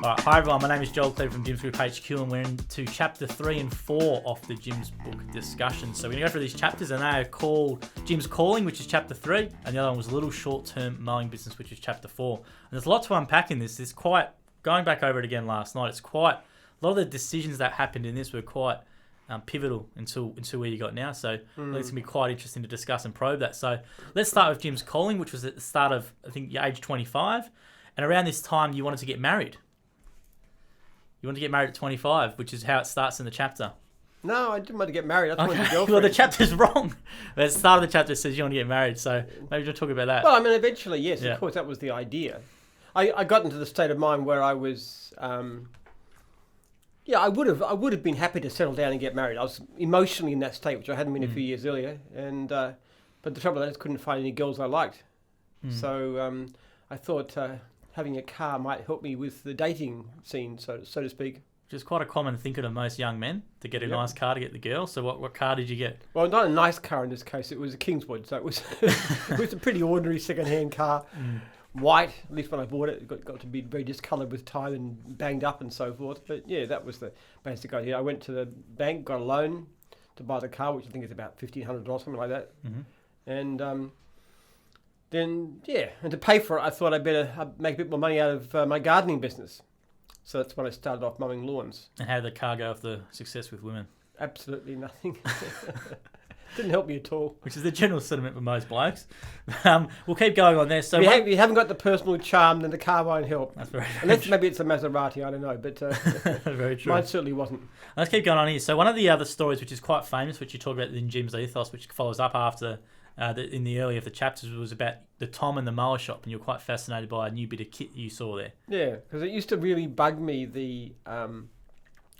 All right, hi everyone, my name is Joel Kleber from Jim's Group HQ, and we're into chapter 3 and 4 of the Jim's book discussion. So we're going to go through these chapters, and they are called Jim's Calling, which is chapter 3, and the other one was Little Short-Term Mowing Business, which is chapter 4. And there's a lot to unpack in this. It's quite, going back over it again last night, it's quite, a lot of the decisions that happened in this were quite pivotal until where you got now. So I think it's going to be quite interesting to discuss and probe that. So let's start with Jim's Calling, which was at the start of, I think, your age 25. And around this time, you wanted to get married. You wanted to get married at 25, which is how it starts in the chapter. No, I didn't want to get married. I just wanted a girlfriend. Well, the chapter's wrong. At the start of the chapter, it says you want to get married. So maybe we'll talk about that. Well, I mean, eventually, yes, of course, that was the idea. I got into the state of mind where I was... I would have been happy to settle down and get married. I was emotionally in that state, which I hadn't been a few years earlier. And but the trouble is, I just couldn't find any girls I liked. So I thought having a car might help me with the dating scene, so to speak. Which is quite a common thinking of most young men, to get a nice car to get the girl. So what car did you get? Well, not a nice car in this case. It was a Kingswood, so it was it was a pretty ordinary second-hand car. White, at least when I bought it, got to be very discoloured with time and banged up and so forth. But yeah, that was the basic idea. I went to the bank, got a loan to buy the car, which I think is about $1,500, something like that. And then, and to pay for it, I thought I'd make a bit more money out of my gardening business. So that's when I started off mowing lawns. And how did the car go with the success with women? Absolutely nothing. Didn't help me at all. Which is the general sentiment for most blokes. We'll keep going on there. So if you haven't got the personal charm, then the car won't help. That's very Unless maybe it's a Maserati, I don't know. But very true. Mine certainly wasn't. Let's keep going on here. So one of the other stories, which is quite famous, which you talk about in Jim's ethos, which follows up after in the early of the chapters, was about the Tom and the mower shop, and you're quite fascinated by a new bit of kit you saw there. Yeah, because it used to really bug me, the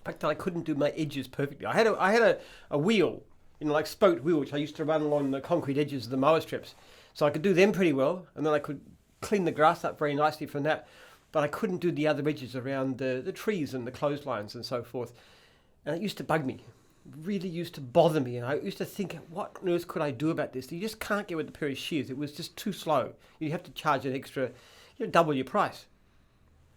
fact that I couldn't do my edges perfectly. I had a wheel, like spoked wheel, which I used to run along the concrete edges of the mower strips. So I could do them pretty well, and then I could clean the grass up very nicely from that. But I couldn't do the other edges around the trees and the clotheslines and so forth. And it used to bug me. Really used to bother me, and I used to think, what on earth could I do about this? You just can't get with a pair of shears. It was just too slow. You have to charge an extra, double your price.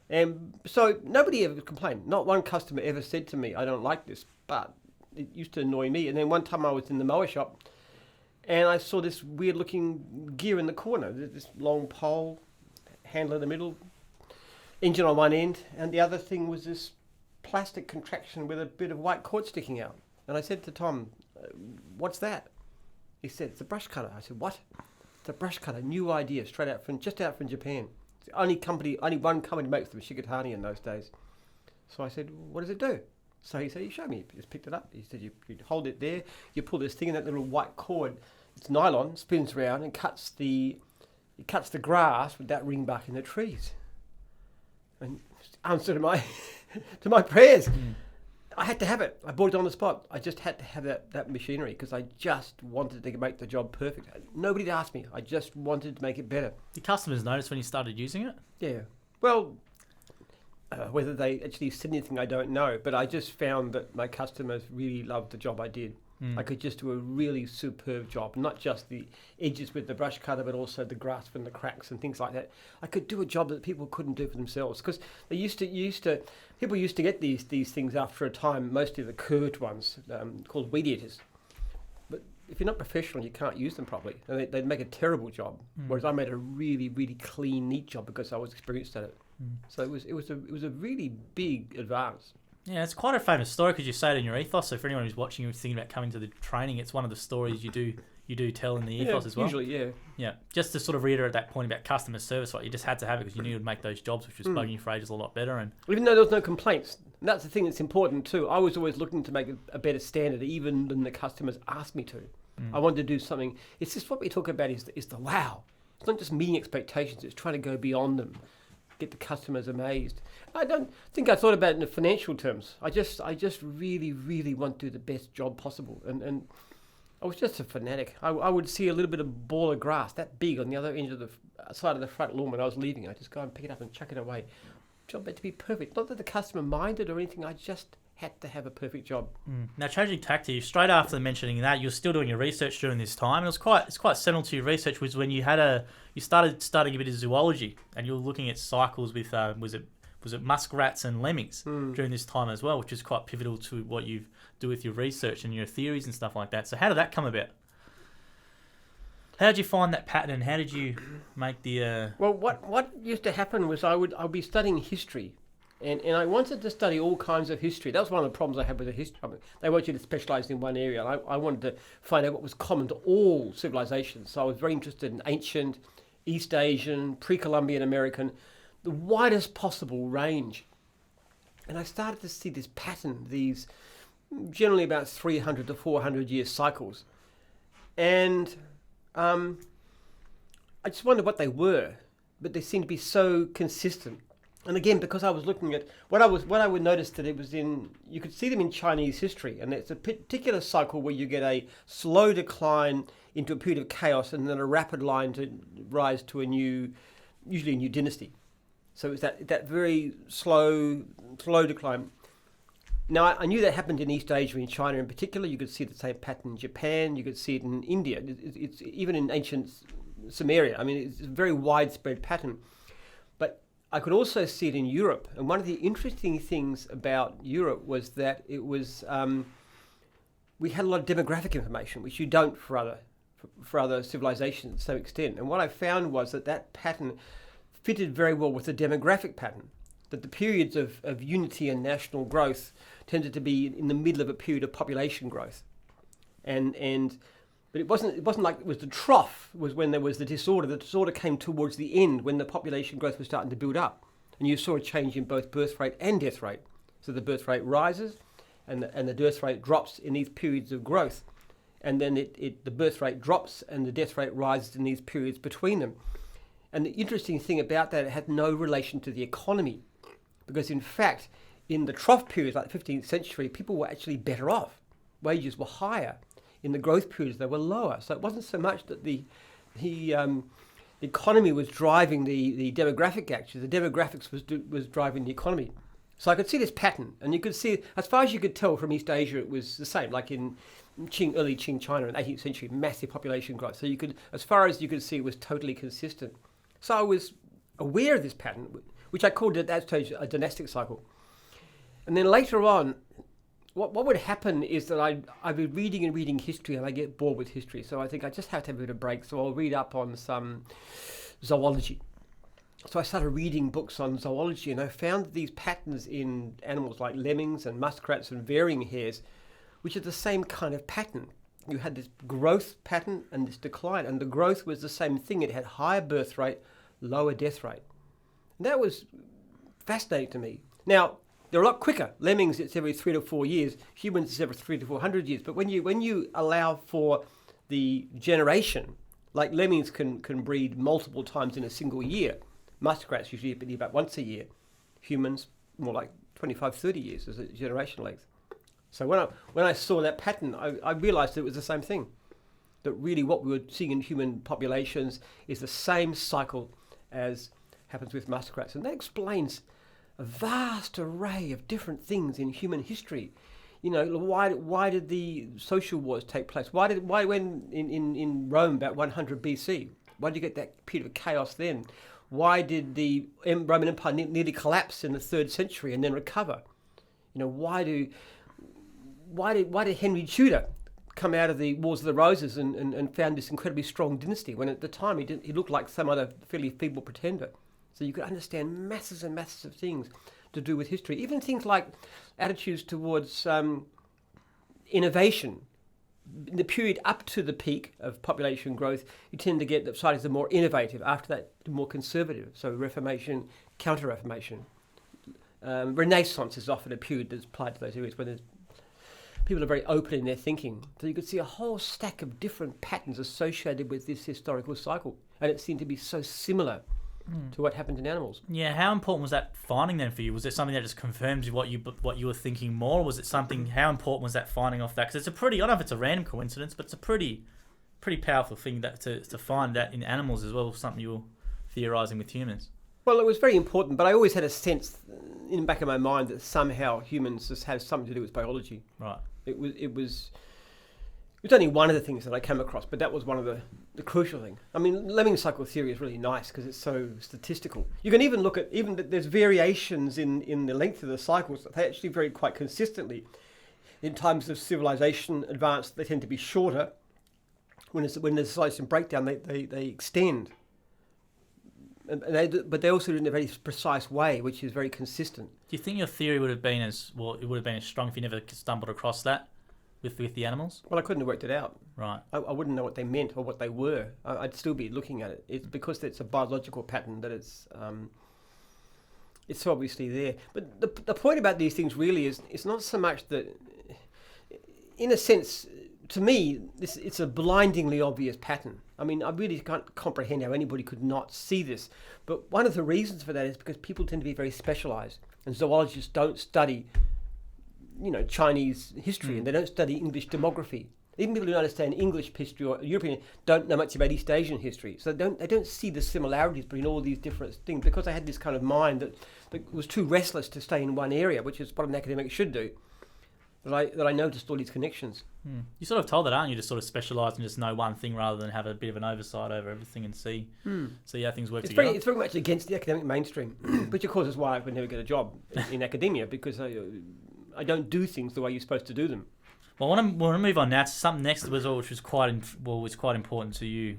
And so nobody ever complained. Not one customer ever said to me, I don't like this, but it used to annoy me. And then one time I was in the mower shop, and I saw this weird looking gear in the corner. This long pole, handle in the middle, engine on one end, and the other thing was this plastic contraption with a bit of white cord sticking out. And I said to Tom, what's that? He said, it's a brush cutter. I said, what? It's a brush cutter, new idea, just out from Japan. It's the only one company makes them, Shikatani in those days. So I said, what does it do? So he said, you show me. He just picked it up. He said, you hold it there, you pull this thing in that little white cord. It's nylon, spins around and cuts the grass with that ring bark in the trees. And answer to my prayers. I had to have it. I bought it on the spot. I just had to have that machinery because I just wanted to make the job perfect. Nobody asked me. I just wanted to make it better. Did customers notice when you started using it? Yeah. Well, whether they actually said anything, I don't know. But I just found that my customers really loved the job I did. I could just do a really superb job, not just the edges with the brush cutter, but also the grass and the cracks and things like that. I could do a job that people couldn't do for themselves because they people used to get these things after a time, mostly the curved ones called weed eaters. But if you're not professional, you can't use them properly, and they'd make a terrible job. Whereas I made a really, really clean, neat job because I was experienced at it. So it was a really big advance. Yeah, it's quite a famous story because you say it in your ethos. So for anyone who's watching and thinking about coming to the training, it's one of the stories you do tell in the ethos as well. Usually, yeah. Yeah, just to sort of reiterate that point about customer service, right? You just had to have it because you knew it would make those jobs, which was bugging you for ages, a lot better. And even though there was no complaints, and that's the thing that's important too. I was always looking to make a better standard, even when the customers asked me to. I wanted to do something. It's just what we talk about is the wow. It's not just meeting expectations. It's trying to go beyond them. Get the customers amazed. I don't think I thought about it in the financial terms. I just really, really want to do the best job possible. And I was just a fanatic. I would see a little bit of ball of grass that big on the other end of the side of the front lawn when I was leaving. I just go and pick it up and chuck it away. Job had to be perfect. Not that the customer minded or anything. I just had to have a perfect job. Now, changing tack to you, straight after mentioning that, you're still doing your research during this time. And it's quite seminal to your research was when you had you started studying a bit of zoology, and you were looking at cycles with was was it muskrats and lemmings during this time as well, which is quite pivotal to what you do with your research and your theories and stuff like that. So how did that come about? How did you find that pattern, and how did you make the... Well, what used to happen was I'd be studying history, and I wanted to study all kinds of history. That was one of the problems I had with the history. I mean, they want you to specialise in one area, and I wanted to find out what was common to all civilizations. So I was very interested in ancient, East Asian, pre-Columbian American, the widest possible range. And I started to see this pattern, these generally about 300 to 400 year cycles. And I just wondered what they were, but they seemed to be so consistent. And again, because I was looking at what I would notice that it was you could see them in Chinese history, and it's a particular cycle where you get a slow decline into a period of chaos, and then a rapid line to rise to usually a new dynasty. So it's that very slow decline. Now, I knew that happened in East Asia, in China in particular. You could see the same pattern in Japan. You could see it in India. It's even in ancient Sumeria. I mean, it's a very widespread pattern. But I could also see it in Europe. And one of the interesting things about Europe was that it was we had a lot of demographic information, which you don't for other civilizations to some extent. And what I found was that pattern fitted very well with the demographic pattern. That the periods of unity and national growth tended to be in the middle of a period of population growth, but it wasn't like it was the trough was when there was the disorder. The disorder came towards the end when the population growth was starting to build up, and you saw a change in both birth rate and death rate. So the birth rate rises, and the death rate drops in these periods of growth, and then the birth rate drops and the death rate rises in these periods between them. And the interesting thing about that, it had no relation to the economy. Because in fact, in the trough periods like the 15th century, people were actually better off. Wages were higher. In the growth periods, they were lower. So it wasn't so much that the economy was driving the demographic action. The demographics was driving the economy. So I could see this pattern, and you could see, as far as you could tell from East Asia, it was the same. Like in early Qing China in the 18th century, massive population growth. So you could, as far as you could see, it was totally consistent. So I was aware of this pattern, which I called at that stage a dynastic cycle. And then later on, what would happen is that I'd be reading history, and I get bored with history. So I think I just have to have a bit of a break. So I'll read up on some zoology. So I started reading books on zoology, and I found these patterns in animals like lemmings and muskrats and varying hares, which are the same kind of pattern. You had this growth pattern and this decline, and the growth was the same thing. It had higher birth rate, lower death rate. That was fascinating to me. Now, they're a lot quicker. Lemmings, it's every 3 to 4 years. Humans, it's every 300 to 400 years. But when you allow for the generation, like lemmings can breed multiple times in a single year. Muskrats usually breed about once a year. Humans, more like 25, 30 years as a generation length. So when I saw that pattern, I realized it was the same thing. That really what we were seeing in human populations is the same cycle as happens with muskrats, and that explains a vast array of different things in human history. You know, why did the social wars take place? Why when in Rome about 100 BC? Why did you get that period of chaos then? Why did the Roman Empire nearly collapse in the 3rd century and then recover? You know, why did Henry Tudor come out of the Wars of the Roses and found this incredibly strong dynasty when at the time he looked like some other fairly feeble pretender? So you could understand masses and masses of things to do with history. Even things like attitudes towards innovation. In the period up to the peak of population growth, you tend to get the societies that are more innovative. After that, more conservative. So Reformation, Counter-Reformation. Renaissance is often a period that's applied to those areas where people are very open in their thinking. So you could see a whole stack of different patterns associated with this historical cycle. And it seemed to be so similar to what happened in animals. Yeah, how important was that finding then for you? Was it something that just confirms what you were thinking more? Or was it something, how important was that finding off that? Because it's a pretty, I don't know if it's a random coincidence, but it's a pretty powerful thing that to find that in animals as well, something you were theorising with humans. Well, it was very important, but I always had a sense in the back of my mind that somehow humans just have something to do with biology. Right. It was It was only one of the things that I came across, but that was one of the crucial thing. I mean, lemming cycle theory is really nice because it's so statistical. You can even look at, there's variations in the length of the cycles that they actually vary quite consistently. In times of civilization advance, they tend to be shorter. When there's civilization breakdown, they extend. But they also do it in a very precise way, which is very consistent. Do you think your theory would have been as strong if you never stumbled across that with the animals? Well, I couldn't have worked it out. Right. I wouldn't know what they meant or what they were. I'd still be looking at it. It's because it's a biological pattern that it's obviously there. But the point about these things really is it's not so much that, in a sense, to me, it's a blindingly obvious pattern. I mean, I really can't comprehend how anybody could not see this. But one of the reasons for that is because people tend to be very specialised, and zoologists don't study, Chinese history, and they don't study English demography. Even people who understand English history or European don't know much about East Asian history. So they don't see the similarities between all these different things, because I had this kind of mind that was too restless to stay in one area, which is what an academic should do. That I noticed all these connections. You sort of told that, aren't you? To sort of specialise and just know one thing rather than have a bit of an oversight over everything and see how things work together. It's very much against the academic mainstream, which of course is why I could never get a job in academia, because I don't do things the way you're supposed to do them. Well, I want to move on now to something next, which was quite important to you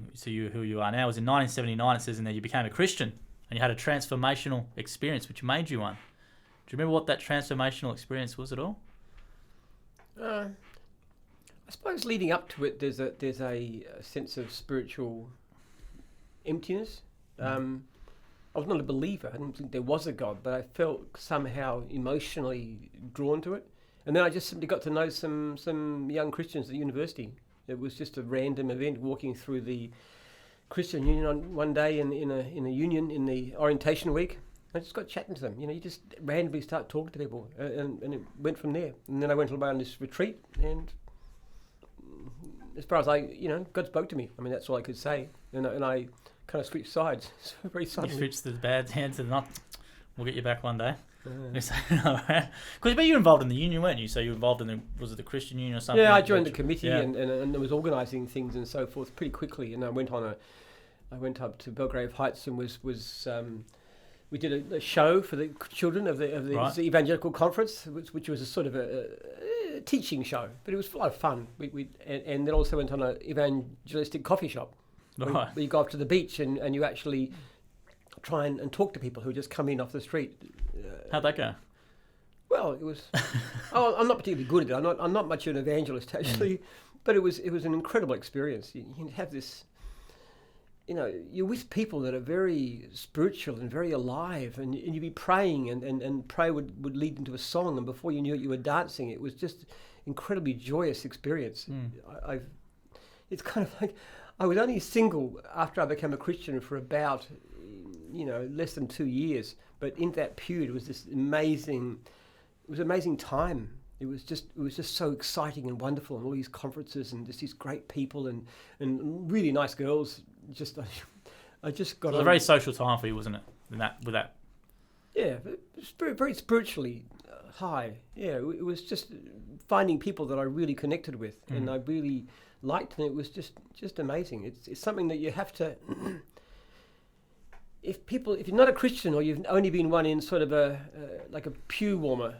who you are now. It was in 1979. It says in there you became a Christian and you had a transformational experience, which made you one. Do you remember what that transformational experience was at all? I suppose leading up to it, there's a sense of spiritual emptiness. I was not a believer. I didn't think there was a God, but I felt somehow emotionally drawn to it. And then I just simply got to know some young Christians at university. It was just a random event, walking through the Christian Union on one day in a union in the orientation week. I just got chatting to them. You just randomly start talking to people, and it went from there. And then I went away on this retreat, and as far as God spoke to me. I mean, that's all I could say. And I kind of switched sides. So very suddenly. You switched the bad hand to the not. We'll get you back one day. Because you were involved in the union, weren't you? So you were involved in was it the Christian Union or something? Yeah, I joined the committee and I was organising things and so forth pretty quickly. And I went up to Belgrave Heights and was we did a show for the children of the Right. evangelical conference, which was a sort of a teaching show, but it was a lot of fun. And then also went on an evangelistic coffee shop. Right. Where you go up to the beach and you actually try and talk to people who just come in off the street. How'd that go? Well, it was. I'm not particularly good at it. I'm not much of an evangelist actually, but it was an incredible experience. You have this. You're with people that are very spiritual and very alive, and you'd be praying, and prayer would lead into a song, and before you knew it, you were dancing. It was just incredibly joyous experience. It's kind of like I was only single after I became a Christian for about less than 2 years, but in that period it was this amazing time. It was just so exciting and wonderful, and all these conferences and just these great people and really nice girls. I just got. It was a very social time for you, wasn't it? With that. Yeah, it was very, very spiritually high. Yeah, it was just finding people that I really connected with, and I really liked, and it was just amazing. It's something that you have to. If you're not a Christian or you've only been one in sort of like a pew warmer,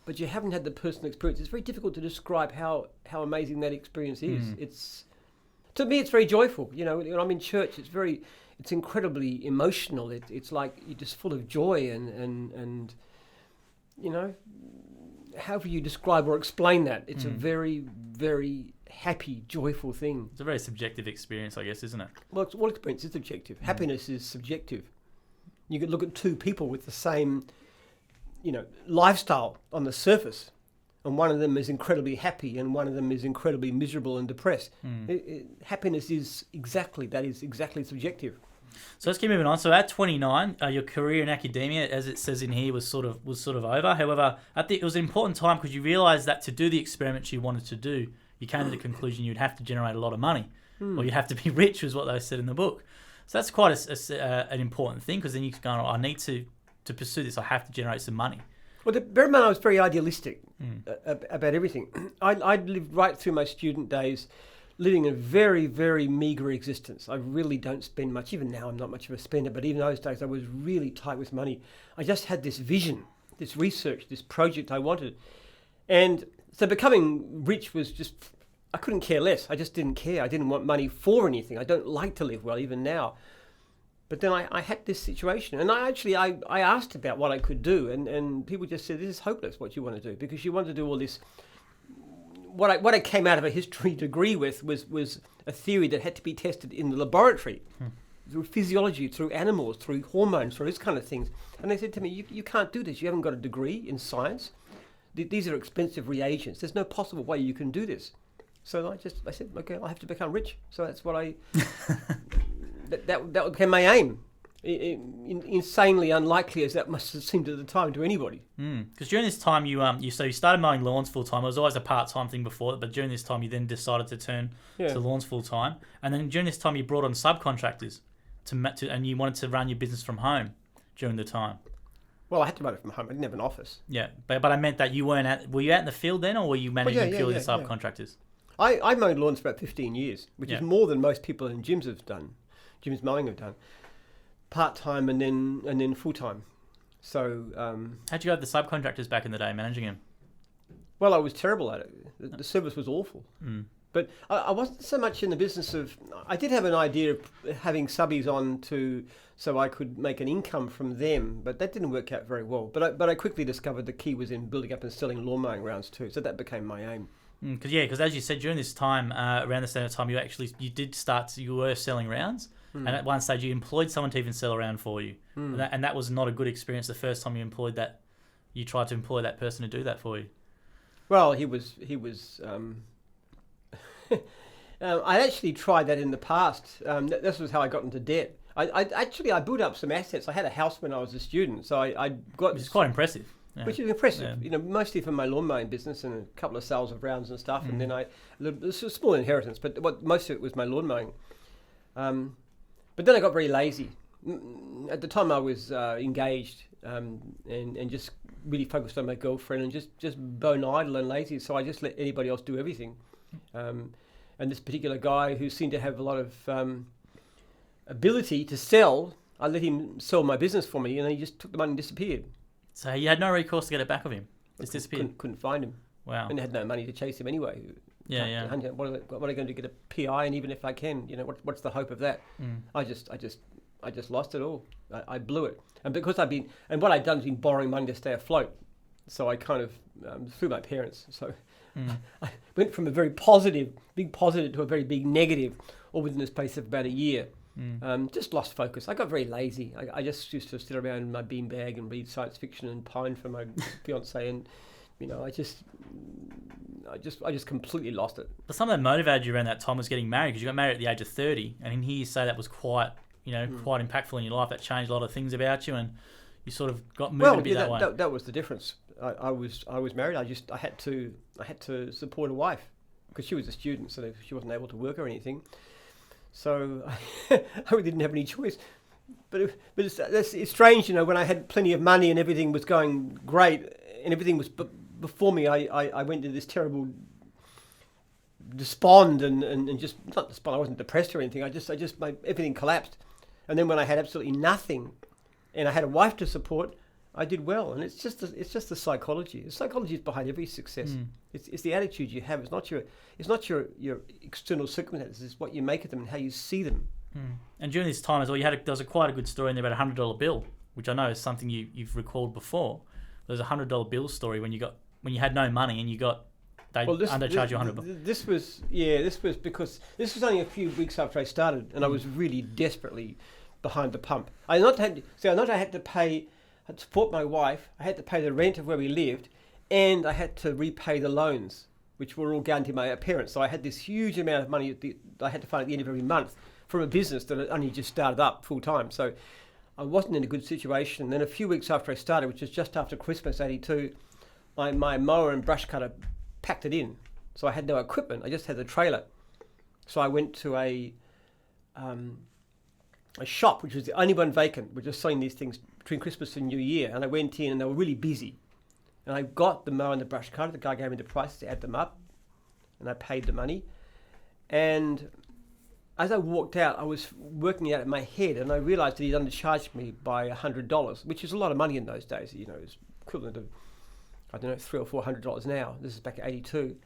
but you haven't had the personal experience, it's very difficult to describe how amazing that experience is. To me, it's very joyful. When I'm in church, it's incredibly emotional. It's like you're just full of joy and however you describe or explain that, it's a very, very happy, joyful thing. It's a very subjective experience, I guess, isn't it? Well, all experience is subjective. Happiness is subjective. You could look at two people with the same, lifestyle on the surface, and one of them is incredibly happy and one of them is incredibly miserable and depressed. Happiness is exactly subjective. So let's keep moving on. So at 29, your career in academia, as it says in here, was sort of over. However, it was an important time because you realised that to do the experiments you wanted to do, you came to the conclusion you'd have to generate a lot of money, or you'd have to be rich, was what they said in the book. So that's quite an important thing, because then you go, I need to pursue this. I have to generate some money. Well, bear in mind, I was very idealistic about everything. I'd lived right through my student days, living a very, very meagre existence. I really don't spend much. Even now, I'm not much of a spender, but even those days, I was really tight with money. I just had this vision, this research, this project I wanted. And so becoming rich was just, I couldn't care less. I just didn't care. I didn't want money for anything. I don't like to live well, even now. But then I had this situation, and I asked about what I could do, and people just said, this is hopeless, what you want to do, because you want to do all this. What I came out of a history degree with was a theory that had to be tested in the laboratory, through physiology, through animals, through hormones, through these kind of things. And they said to me, you can't do this. You haven't got a degree in science. These are expensive reagents. There's no possible way you can do this. So I said, okay, I have to become rich. So that's what I... that became my aim. Insanely unlikely as that must have seemed at the time to anybody. Because during this time, you started mowing lawns full time. It was always a part-time thing before, but during this time, you then decided to turn to lawns full time. And then during this time, you brought on subcontractors and you wanted to run your business from home during the time. Well, I had to run it from home. I didn't have an office. Yeah, but I meant that you weren't were you out in the field then, or were you managing purely the subcontractors? I mowed lawns for about 15 years, which is more than most people in gyms have done. Gyms mowing have done. Part-time and then full-time. So how'd you go with the subcontractors back in the day, managing them? Well, I was terrible at it. The service was awful. But I wasn't so much in the business of... I did have an idea of having subbies on so I could make an income from them, but that didn't work out very well. But I quickly discovered the key was in building up and selling lawn mowing rounds too, so that became my aim. Because as you said, during this time, around the same time, you were selling rounds. And at one stage, you employed someone to even sell a round for you. And that was not a good experience the first time you tried to employ that person to do that for you. Well, he was I actually tried that in the past. This was how I got into debt. I built up some assets. I had a house when I was a student, so I got... Which is quite impressive. Yeah. Which is impressive, mostly from my lawn mowing business and a couple of sales of rounds and stuff. And then this was a small inheritance, but most of it was my lawn mowing. But then I got very lazy. At the time I was engaged and just really focused on my girlfriend and just bone idle and lazy. So I just let anybody else do everything. And this particular guy who seemed to have a lot of ability to sell, I let him sell my business for me, and he just took the money and disappeared. So you had no recourse to get it back of him? Just disappeared? Couldn't find him. Wow. And I had no money to chase him anyway. Yeah. What are I going to get a PI? And even if I can, what's the hope of that? I just lost it all. I blew it. And because what I'd done is been borrowing money to stay afloat. So I kind of through my parents. So I went from a very big positive to a very big negative, all within the space of about a year. Just lost focus. I got very lazy. I just used to sit around in my beanbag and read science fiction and pine for my fiance, and I just completely lost it. But something that motivated you around that time was getting married, because you got married at the age of 30, and in here you say that was quite impactful in your life. That changed a lot of things about you, and you sort of got moving a bit that way. That was the difference. I was married. I had to support a wife because she was a student, so she wasn't able to work or anything. So I really didn't have any choice. But it's strange, when I had plenty of money and everything was going great and everything was before me, I went into this terrible despond and just not despond. I wasn't depressed or anything. I just everything collapsed. And then when I had absolutely nothing, and I had a wife to support, I did well. And it's just the psychology. The psychology is behind every success. It's the attitude you have. It's not your external circumstances. It's what you make of them and how you see them. And during this time as well, there was quite a good story in there about $100 bill, which I know is something you've recalled before. There's a $100 bill story when you had no money and they undercharged you $100. This was because this was only a few weeks after I started, and I was really desperately behind the pump. I had to support my wife. I had to pay the rent of where we lived, and I had to repay the loans, which were all guaranteed by our parents. So I had this huge amount of money I had to find at the end of every month from a business that had only just started up full time. So I wasn't in a good situation. Then a few weeks after I started, which was just after Christmas '82, my mower and brush cutter packed it in. So I had no equipment. I just had the trailer. So I went to a shop, which was the only one vacant. We're just selling these things between Christmas and New Year. And I went in and they were really busy. And I got the mower and the brush cutter. The guy gave me the prices to add them up, and I paid the money. And as I walked out, I was working out in my head, and I realized that he'd undercharged me by $100, which is a lot of money in those days. You know, it's equivalent of, I don't know, $300 or $400 now. This is back at 82.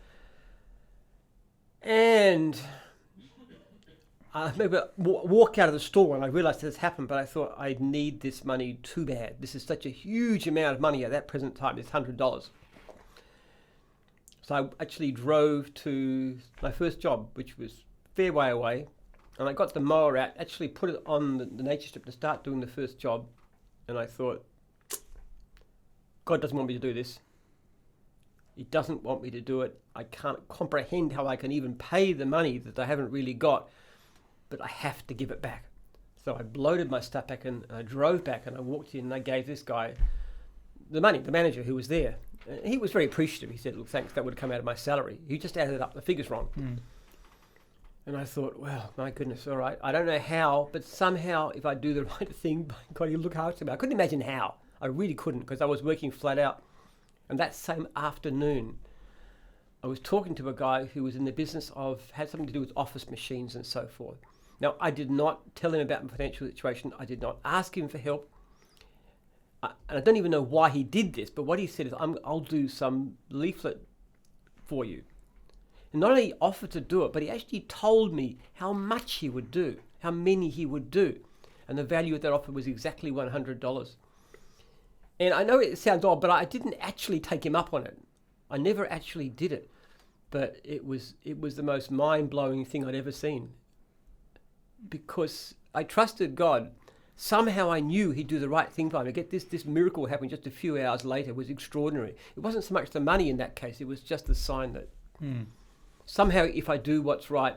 And I maybe walk out of the store, and I realized this happened, but I thought, I need this money too bad. This is such a huge amount of money at that present time. It's $100. So I actually drove to my first job, which was a fair way away. And I got the mower out, actually put it on the nature strip to start doing the first job. And I thought, God doesn't want me to do this. He doesn't want me to do it. I can't comprehend how I can even pay the money that I haven't really got, but I have to give it back. So I loaded my stuff back and I drove back, and I walked in and I gave this guy the money, the manager who was there. And he was very appreciative. He said, look, thanks, that would have come out of my salary. He just added up the figures wrong. And I thought, well, my goodness, all right. I don't know how, but somehow if I do the right thing, by God, he'll look after me. I couldn't imagine how. I really couldn't, because I was working flat out. And that same afternoon, I was talking to a guy who was in the business of, had something to do with office machines and so forth. Now, I did not tell him about my financial situation. I did not ask him for help. And I don't even know why he did this, but what he said is, I'll do some leaflet for you. And not only offered to do it, but he actually told me how much he would do, how many he would do. And the value of that offer was exactly $100. And I know it sounds odd, but I didn't actually take him up on it. I never actually did it. But it was the most mind-blowing thing I'd ever seen. Because I trusted God. Somehow I knew he'd do the right thing for me. Get this miracle happened just a few hours later was extraordinary. It wasn't so much the money in that case. It was just the sign that somehow if I do what's right,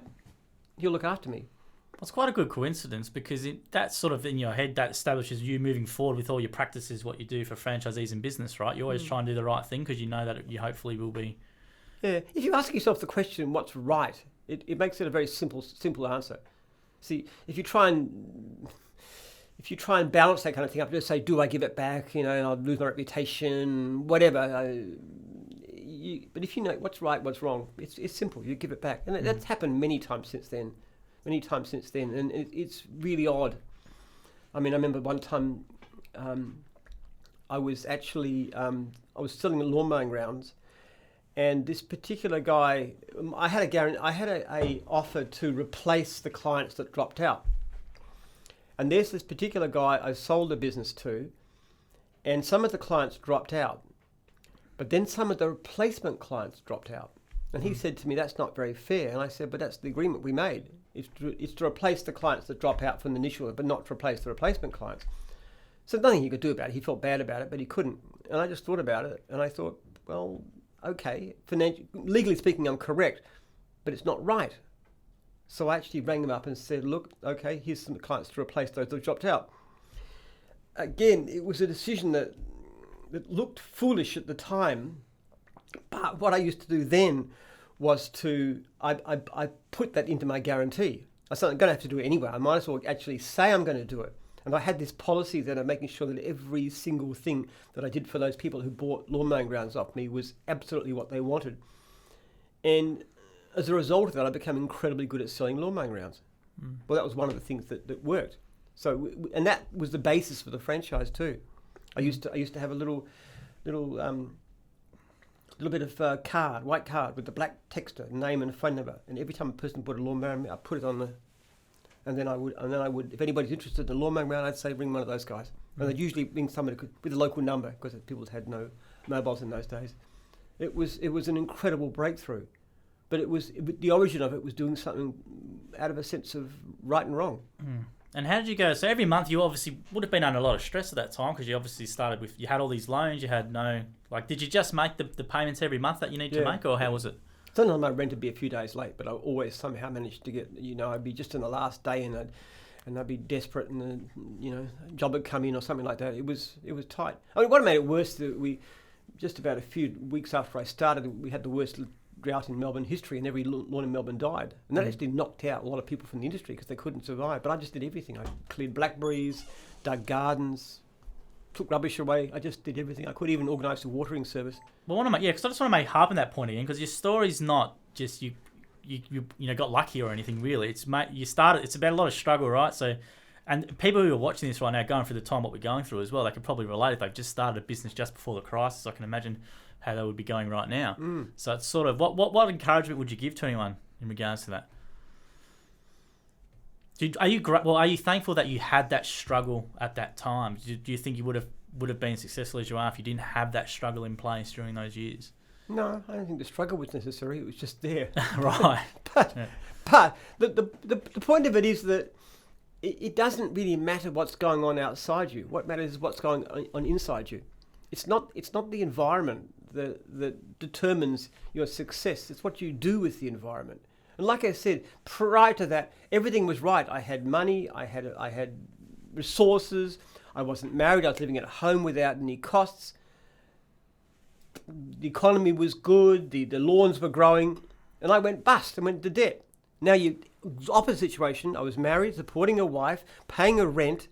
he'll look after me. Well, it's quite a good coincidence, because that's sort of in your head, that establishes you moving forward with all your practices, what you do for franchisees in business, right? You always try and do the right thing because you know that you hopefully will be. Yeah, if you ask yourself the question, what's right, it makes it a very simple answer. See, if you try and balance that kind of thing up, just say, do I give it back, and I'll lose my reputation, whatever. But if you know what's right, what's wrong, it's simple, you give it back. And that's happened many times since then. And it's really odd. I mean, I remember one time I was selling lawn mowing rounds, and this particular guy, I had a offer to replace the clients that dropped out. And there's this particular guy I sold the business to, and some of the clients dropped out, but then some of the replacement clients dropped out. And he said to me, that's not very fair. And I said, but that's the agreement we made. It's to replace the clients that drop out from the initial, but not to replace the replacement clients. So nothing he could do about it. He felt bad about it, but he couldn't. And I just thought about it, and I thought, well, okay, legally speaking, I'm correct, but it's not right. So I actually rang them up and said, look, okay, here's some clients to replace those that dropped out. Again, it was a decision that looked foolish at the time, but what I used to do then was I put that into my guarantee. I said, I'm going to have to do it anyway. I might as well actually say I'm going to do it. And I had this policy then of making sure that every single thing that I did for those people who bought lawn mowing grounds off me was absolutely what they wanted. And as a result of that, I became incredibly good at selling lawn mowing grounds. Well, that was one of the things that worked. So, and that was the basis for the franchise too. I used to have a little bit of card, white card with the black texture, name and phone number. And every time a person bought a lawn mower, I put it on and then I would, if anybody's interested in a lawn mowing ground, I'd say bring one of those guys. And they'd usually bring somebody with a local number, because people had no mobiles in those days. It was an incredible breakthrough, but the origin of it was doing something out of a sense of right and wrong. And how did you go? So every month you obviously would have been under a lot of stress at that time, because you obviously started with, you had all these loans, you had did you just make the payments every month that you need to make, or how was it? Sometimes my rent would be a few days late, but I always somehow managed to get, I'd be just in the last day and I'd be desperate, and a job would come in or something like that. It was tight. I mean, what made it worse, that we, just about a few weeks after I started, we had the worst drought in Melbourne history, and every lawn in Melbourne died. And that actually knocked out a lot of people from the industry because they couldn't survive. But I just did everything. I cleared blackberries, dug gardens, took rubbish away. I just did everything. I could even organise the watering service. Well, because I just want to make harp on that point again, because your story's not just you got lucky or anything really. It's it's about a lot of struggle, right? So, and people who are watching this right now, going through the time what we're going through as well, they could probably relate if they've just started a business just before the crisis. I can imagine how they would be going right now. So it's sort of what encouragement would you give to anyone in regards to that? Are you thankful that you had that struggle at that time? Do you think you would have been successful as you are if you didn't have that struggle in place during those years? No, I don't think the struggle was necessary. It was just there. Right. But the point of it is that it doesn't really matter what's going on outside you. What matters is what's going on inside you. It's not the environment that determines your success. It's what you do with the environment. And like I said, prior to that, everything was right. I had money, I had resources, I wasn't married, I was living at home without any costs. The economy was good, the lawns were growing, and I went bust and went into debt. Now, opposite situation, I was married, supporting a wife, paying a rent,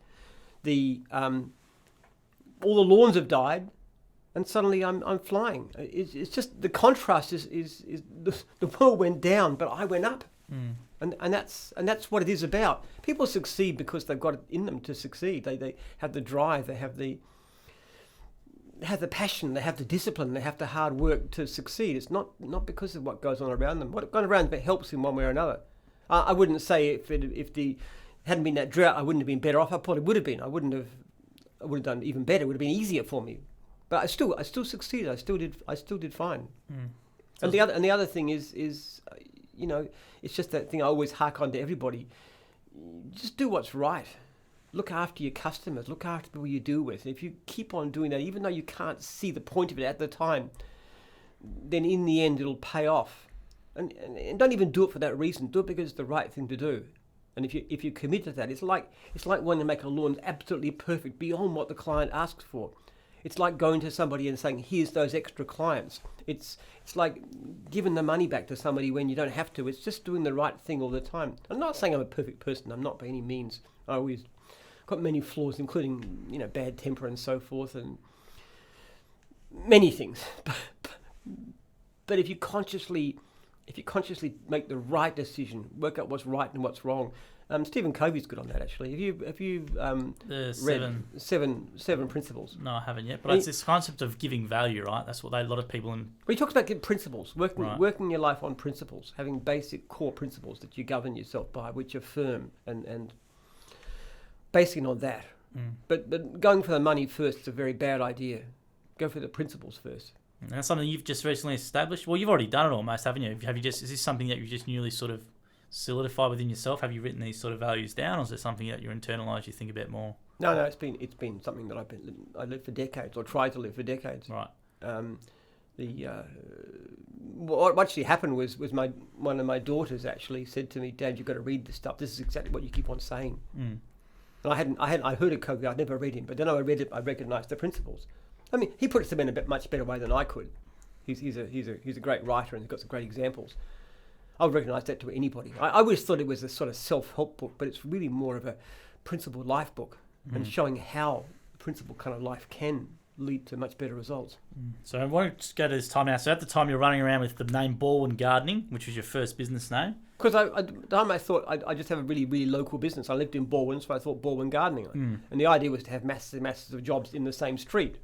all the lawns have died, and suddenly I'm flying. It's just the contrast is the world went down, but I went up, and that's what it is about. People succeed because they've got it in them to succeed. They have the drive, they have the passion, they have the discipline, they have the hard work to succeed. It's not because of what goes on around them. What goes around them helps in one way or another. I wouldn't say if hadn't been that drought, I wouldn't have been better off. I probably would have been. I would have done even better. It would have been easier for me. But I still succeeded. I still did fine. And the other thing is it's just that thing I always hark on to everybody. Just do what's right. Look after your customers. Look after the people you deal with. If you keep on doing that, even though you can't see the point of it at the time, then in the end it'll pay off. And don't even do it for that reason. Do it because it's the right thing to do. And if you commit to that, it's like wanting to make a lawn absolutely perfect beyond what the client asks for. It's like going to somebody and saying, here's those extra clients. It's like giving the money back to somebody when you don't have to. It's just doing the right thing all the time. I'm not saying I'm a perfect person. I'm not by any means. I always got many flaws, including bad temper and so forth, and many things. But if you consciously make the right decision, work out what's right and what's wrong. Stephen Covey's good on that, actually. Have you read seven principles? No, I haven't yet. But it's this concept of giving value, right? That's what a lot of people in. Well, he talks about principles, working your life on principles, having basic core principles that you govern yourself by, which are firm and basing on that. But going for the money first is a very bad idea. Go for the principles first. And that's something you've just recently established. Well, you've already done it almost, haven't you? Is this something that you just newly sort of solidified within yourself? Have you written these sort of values down, or is it something that you internalise, you think about more? No, it's been something that I lived for decades, or tried to live for decades. Right. What actually happened was one of my daughters actually said to me, "Dad, you've got to read this stuff. This is exactly what you keep on saying." And I heard of Covey. I'd never read him, but then I read it. I recognised the principles. I mean, he puts them in a much better way than I could. He's a great writer and he's got some great examples. I would recognise that to anybody. I always thought it was a sort of self-help book, but it's really more of a principled life book and showing how the principled kind of life can lead to much better results. So I want to go to this time now. So at the time you're running around with the name Baldwin Gardening, which was your first business name. Because at the time I thought I just have a really, really local business. I lived in Baldwin, so I thought Baldwin Gardening. And the idea was to have masses and masses of jobs in the same street.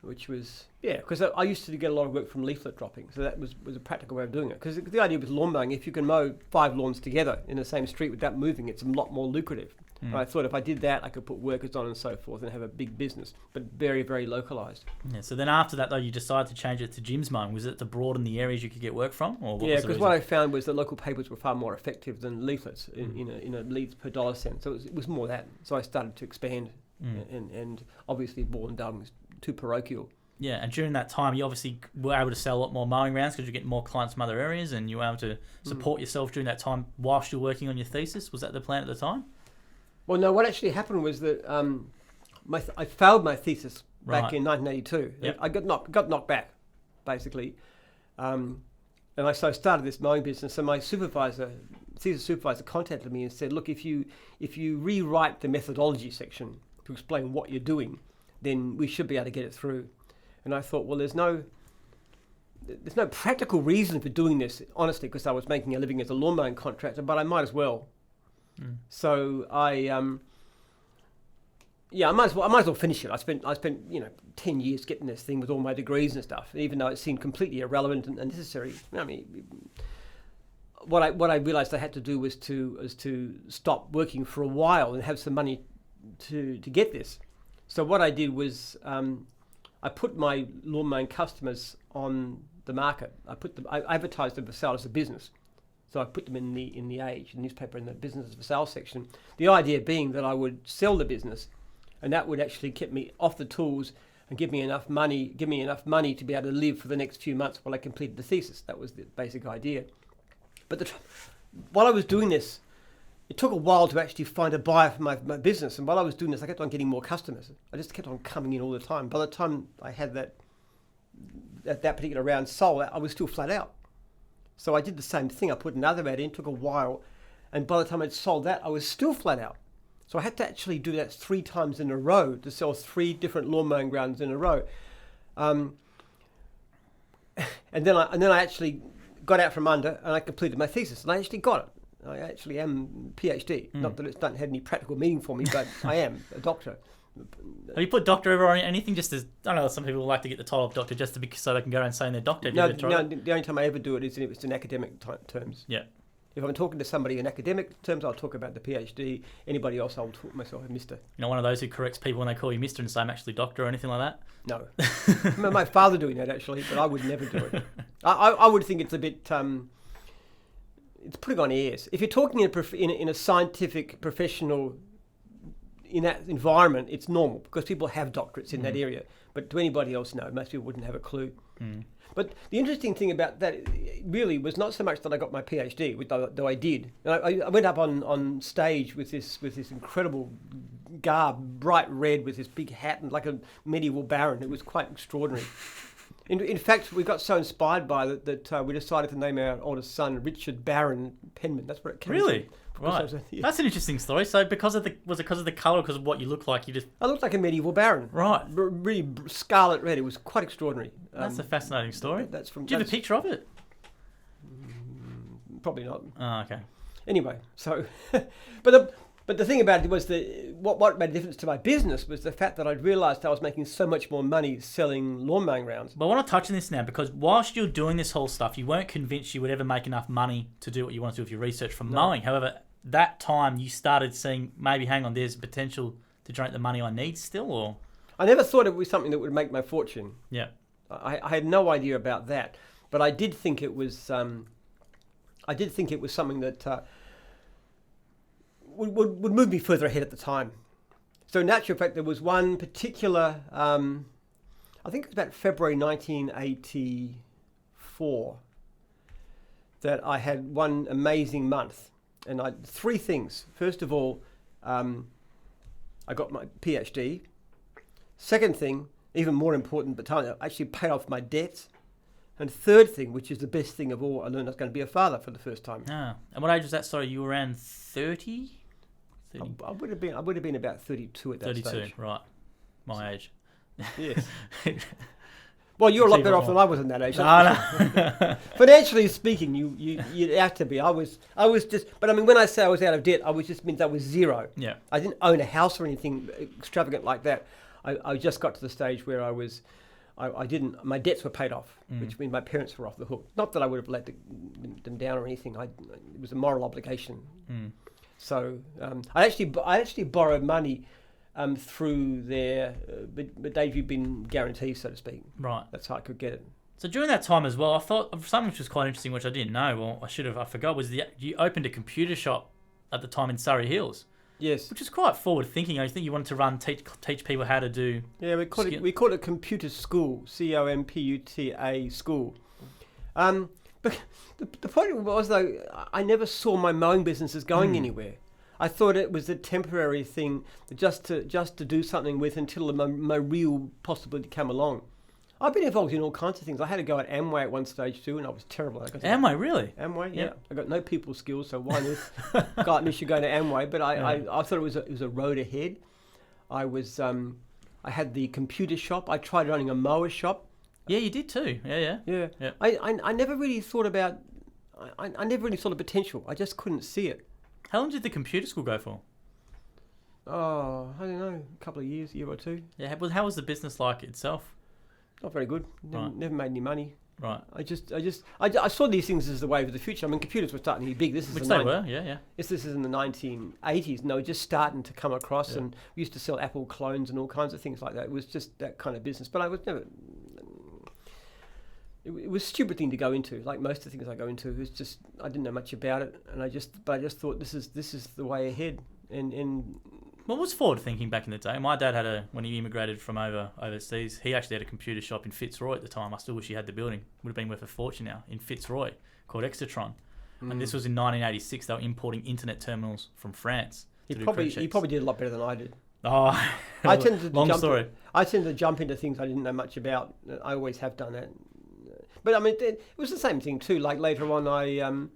Which was, because I used to get a lot of work from leaflet dropping, so that was a practical way of doing it. Because the idea with lawn mowing, if you can mow 5 lawns together in the same street without moving, it's a lot more lucrative. And I thought if I did that, I could put workers on and so forth and have a big business, but very, very localised. Yeah, so then after that, though, you decided to change it to Jim's mowing. Was it to broaden the areas you could get work from? Or because what I found was that local papers were far more effective than leaflets in a leads per dollar sense. So it was more that. So I started to expand, and obviously Baldwin Gardening was too parochial. Yeah, and during that time, you obviously were able to sell a lot more mowing rounds because you get more clients from other areas, and you were able to support yourself during that time whilst you're working on your thesis. Was that the plan at the time? Well, no. What actually happened was that I failed my thesis back in 1982. Yep. I got knocked back, basically, and I started this mowing business. So my thesis supervisor, contacted me and said, "Look, if you rewrite the methodology section to explain what you're doing, then we should be able to get it through. And I thought, well, there's no practical reason for doing this, honestly, because I was making a living as a lawn mowing contractor, but I might as well. So I might as well finish it. I spent 10 years getting this thing with all my degrees and stuff, even though it seemed completely irrelevant and unnecessary. I mean, what I realized I had to do was to stop working for a while and have some money to get this. So what I did was I put my lawn mowing customers on the market. I advertised them for sale as a business. So I put them in the Age, the newspaper, in the business for sale section. The idea being that I would sell the business, and that would actually keep me off the tools and give me enough money to be able to live for the next few months while I completed the thesis. That was the basic idea. But while I was doing this, it took a while to actually find a buyer for my business. And while I was doing this, I kept on getting more customers. I just kept on coming in all the time. By the time I had that particular round sold, I was still flat out. So I did the same thing. I put another ad in, took a while. And by the time I'd sold that, I was still flat out. So I had to actually do that 3 times in a row to sell 3 different lawn mowing grounds in a row. And then I actually got out from under and I completed my thesis. And I actually got it. I actually am PhD. Not that it doesn't have any practical meaning for me, but I am a doctor. Have you put doctor over on anything just as, I don't know, some people like to get the title of doctor just so they can go around saying they're doctor. No, the only time I ever do it is if it's in academic terms. Yeah. If I'm talking to somebody in academic terms, I'll talk about the PhD. Anybody else, I'll talk myself as Mr. You're not one of those who corrects people when they call you Mr. and say I'm actually doctor or anything like that? No. I remember my father doing that, actually, but I would never do it. I would think it's a bit... it's putting on airs. If you're talking in a scientific, professional... in that environment, it's normal because people have doctorates in that area. But to anybody else, no, most people wouldn't have a clue. But the interesting thing about that really was not so much that I got my PhD, which though I did. I went up on stage with this incredible garb, bright red, with this big hat and like a medieval baron. It was quite extraordinary. In fact, we got so inspired by it that we decided to name our oldest son Richard Baron Penman. That's where it came Really? from. Right. That's an interesting story. So was it because of the colour, because of what you look like? I looked like a medieval baron. Right. Really scarlet red. It was quite extraordinary. That's a fascinating story. Do you have a picture of it? Probably not. Oh, okay. Anyway, so, but the thing about it was what made a difference to my business was the fact that I'd realised I was making so much more money selling lawn mowing rounds. But I want to touch on this now because whilst you're doing this whole stuff, you weren't convinced you would ever make enough money to do what you want to do with your research from mowing. However, that time you started seeing maybe, hang on, there's potential to generate the money I need still, or? I never thought it was something that would make my fortune. Yeah. I had no idea about that, but I did think it was. Something that would move me further ahead at the time. So in actual fact, there was one particular. I think it was about February 1984 that I had one amazing month, and I 3 things. First of all, I got my PhD. Second thing, even more important, but I actually paid off my debts. And third thing, which is the best thing of all, I learned I was going to be a father for the first time. Ah, and what age was that? Sorry, you were around 30? I would have been about 32 at that 32, stage. Right. My age. Yes. Well, you're a lot better off than I was in that age. No. Financially speaking, you have to be. I was just, but I mean, when I say I was out of debt, means I was zero. Yeah. I didn't own a house or anything extravagant like that. I just got to the stage where I didn't, my debts were paid off, which means my parents were off the hook. Not that I would have let them down or anything. It was a moral obligation. So I actually borrowed money through their, but they've been guaranteed, so to speak. Right. That's how I could get it. So during that time as well, I thought of something which was quite interesting, which I didn't know. Well, I forgot, was you opened a computer shop at the time in Surrey Hills. Yes. Which is quite forward thinking. I think you wanted to teach people how to do. Yeah, we call it a computer school, COMPUTA school. But the point was though, I never saw my mowing business as going anywhere. I thought it was a temporary thing, just to do something with until my real possibility came along. I've been involved in all kinds of things. I had to go at Amway at one stage too, and I was terrible. Amway, really? Amway, yeah. I got no people skills, so why on earth got me should go to Amway? But I thought it was a road ahead. I was I had the computer shop. I tried running a mower shop. Yeah, you did too. Yeah. Yeah. I never really thought about. I never really saw the potential. I just couldn't see it. How long did the computer school go for? Oh, I don't know, a couple of years, year or two. Yeah, how was the business like itself? Not very good. Never made any money. Right. I saw these things as the wave of the future. I mean, computers were starting to be big. Which they were, yeah. This is in the 1980s, and they were just starting to come across. And we used to sell Apple clones and all kinds of things like that. It was just that kind of business. But I was never. It was a stupid thing to go into. Like most of the things I go into, it was just I didn't know much about it, and I just thought this is the way ahead. And what was forward thinking back in the day? My dad when he immigrated from overseas, he actually had a computer shop in Fitzroy at the time. I still wish he had the building. Would have been worth a fortune now, in Fitzroy, called Exatron. And this was in 1986. They were importing internet terminals from France. He probably did a lot better than I did. Oh, I tended to jump into things I didn't know much about. I always have done that. But I mean, it was the same thing too. Like later on,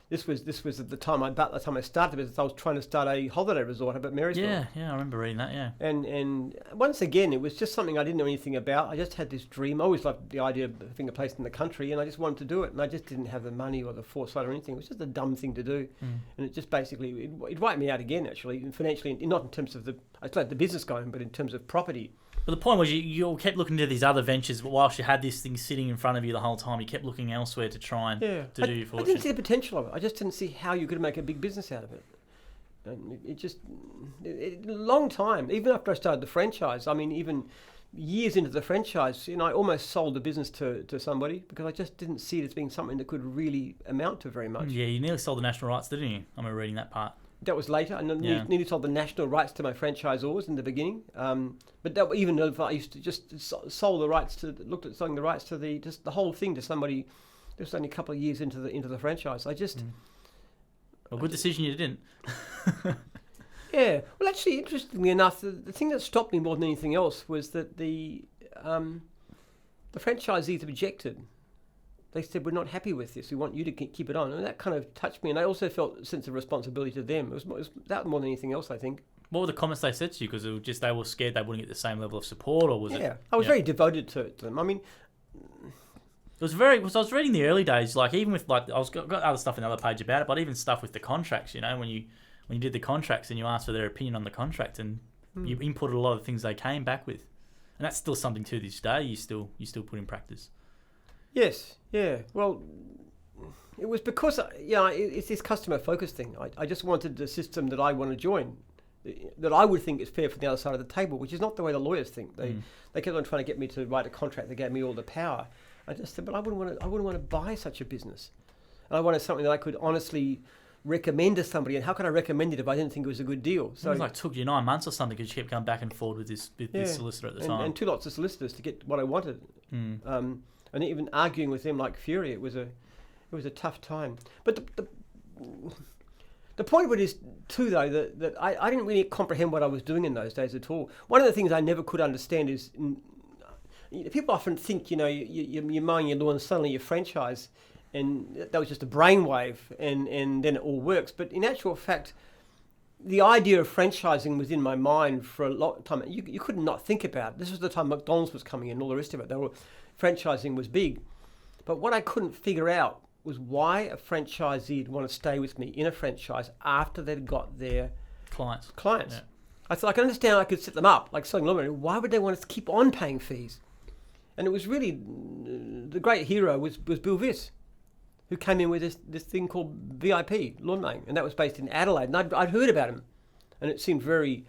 this was at the time about the time I started the business. I was trying to start a holiday resort up at Marysville. Yeah, I remember reading that. Yeah. And once again, it was just something I didn't know anything about. I just had this dream. I always loved the idea of having a place in the country, and I just wanted to do it. And I just didn't have the money or the foresight or anything. It was just a dumb thing to do, and it just basically it wiped me out again. Actually, financially, not in terms of I still had the business going, but in terms of property. But the point was you kept looking to these other ventures, but whilst you had this thing sitting in front of you the whole time, you kept looking elsewhere to try and do your fortune. I didn't see the potential of it. I just didn't see how you could make a big business out of it. And long time, even after I started the franchise, I mean, even years into the franchise, I almost sold the business to somebody because I just didn't see it as being something that could really amount to very much. Yeah, you nearly sold the national rights, didn't you? I remember reading that part. That was later. I nearly sold the national rights to my franchisors in the beginning. But that, even if I used to just sold the rights looked at selling the rights to the whole thing to somebody. Just only a couple of years into the franchise. I just. Well, good decision you didn't. Yeah. Well, actually, interestingly enough, the thing that stopped me more than anything else was that the franchisees objected. They said, we're not happy with this. We want you to keep it on. And that kind of touched me. And I also felt a sense of responsibility to them. It was that more than anything else, I think. What were the comments they said to you? Because it was just they were scared they wouldn't get the same level of support, or was it? Yeah, I was very devoted to them. I mean, it was very. Because I was reading the early days, like even with got other stuff in the other page about it, but even stuff with the contracts. When you did the contracts and you asked for their opinion on the contract, and you inputted a lot of the things they came back with, and that's still something to this day you still put in practice. Yes, yeah. Well, it was because it's this customer focused thing. I just wanted the system that I want to join, that I would think is fair from the other side of the table, which is not the way the lawyers think. They kept on trying to get me to write a contract that gave me all the power. I just said, but I wouldn't want to buy such a business. And I wanted something that I could honestly recommend to somebody. And how could I recommend it if I didn't think it was a good deal? So it took you 9 months or something because you kept going back and forth with this solicitor at the time. And 2 lots of solicitors to get what I wanted. And even arguing with them like fury, it was a tough time. But the point of it is too, though, that I didn't really comprehend what I was doing in those days at all. One of the things I never could understand is people often think you're mowing your lawn and suddenly you franchise, and that was just a brainwave, and then it all works. But in actual fact, the idea of franchising was in my mind for a long time. You could not think about it. This was the time McDonald's was coming in and all the rest of it. Franchising was big. But what I couldn't figure out was why a franchisee would want to stay with me in a franchise after they'd got their clients. Yeah. I thought I can understand I could set them up, like selling lawnmower. Why would they want us to keep on paying fees? And it was really, the great hero was Bill Viss, who came in with this thing called VIP, lawn mowing, and that was based in Adelaide. And I'd heard about him, and it seemed very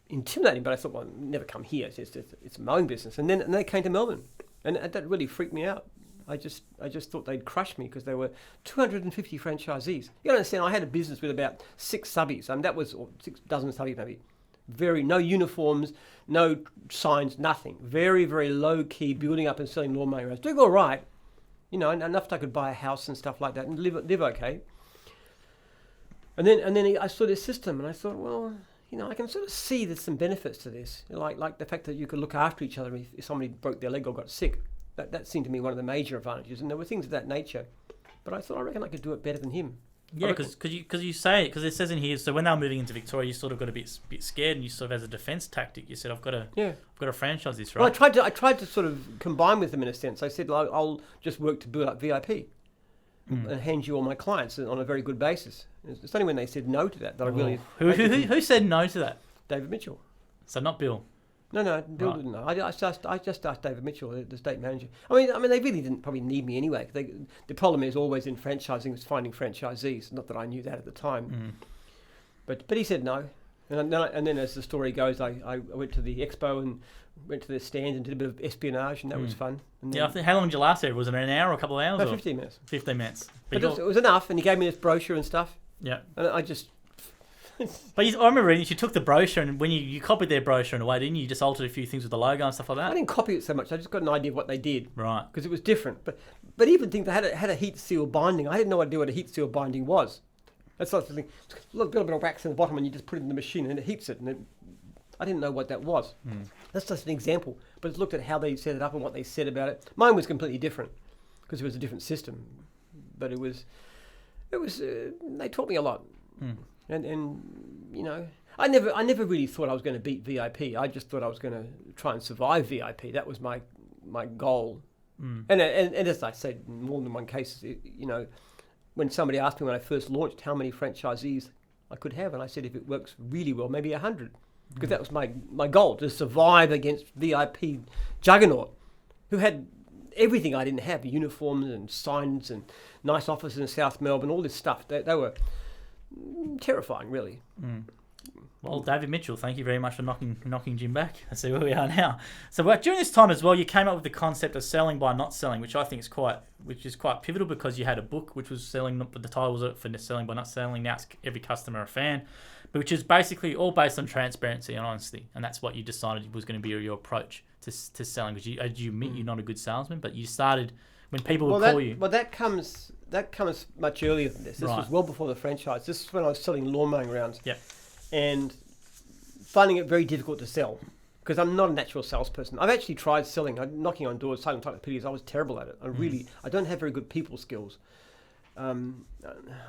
intimidating, but I thought, well, I'll never come here. It's a mowing business. And then they came to Melbourne, and that really freaked me out. I just thought they'd crush me because there were 250 franchisees. You understand, I had a business with about 6 subbies. That was, or 6 dozen subbies maybe. No uniforms, no signs, nothing. Very, very low key, building up and selling lawn mowing roads. Doing all right, enough that I could buy a house and stuff like that and live okay. And then I saw this system and I thought, well, I can sort of see there's some benefits to this, like the fact that you could look after each other if somebody broke their leg or got sick. That seemed to me one of the major advantages, and there were things of that nature. But I thought, I reckon I could do it better than him. Yeah, because you say it, because it says in here, so when they were moving into Victoria, you sort of got a bit scared, and you sort of, as a defence tactic, you said, I've got to franchise this, right? Well, I tried to sort of combine with them in a sense. I said, well, I'll just work to build up VIP and hand you all my clients on a very good basis. It's only when they said no to that I really... Who said no to that? David Mitchell. So not Bill. No, Bill didn't know. I just asked David Mitchell, the state manager. I mean, they really didn't probably need me anyway. The problem is always in franchising is finding franchisees. Not that I knew that at the time, but he said no. And then as the story goes, I went to the expo and went to the stand and did a bit of espionage, and that was fun. And I think, how long did you last there? Was it an hour or a couple of hours? No, 15 minutes. 15 minutes. But it was enough, and he gave me this brochure and stuff. Yeah. And I just... But I remember reading, you took the brochure, and when you copied their brochure in a way, didn't you? You just altered a few things with the logo and stuff like that? I didn't copy it so much. I just got an idea of what they did. Right. Because it was different. But even think they had a heat seal binding. I had no idea what a heat seal binding was. That's like something, a little bit of wax in the bottom, and you just put it in the machine, and it heats it. And I didn't know what that was. That's just an example. But it's looked at how they set it up and what they said about it. Mine was completely different because it was a different system. But it was they taught me a lot. And you know, I never really thought I was going to beat VIP. I just thought I was going to try and survive VIP. That was my goal. And as I said in more than one case, you know, when somebody asked me when I first launched how many franchisees I could have, and I said if it works really well, maybe 100, because that was my goal, to survive against VIP juggernaut, who had everything I didn't have: uniforms and signs and nice offices in South Melbourne, all this stuff. They were terrifying, really. Well, David Mitchell, thank you very much for knocking Jim back. Let's see where we are now. So during this time as well, you came up with the concept of selling by not selling, which I think is quite pivotal, because you had a book which was selling, but the title was for selling by not selling. Now it's every customer a fan, but which is basically all based on transparency and honesty, and that's what you decided was going to be your approach to selling. Because as you admit, you're not a good salesman, but you started when people would call you. Well, that comes much earlier than this. This was well before the franchise. This is when I was selling lawn mowing rounds. Yep. And finding it very difficult to sell, because I'm not a natural salesperson. I've actually tried selling, knocking on doors, selling encyclopedias. I was terrible at it. I don't have very good people skills. I'm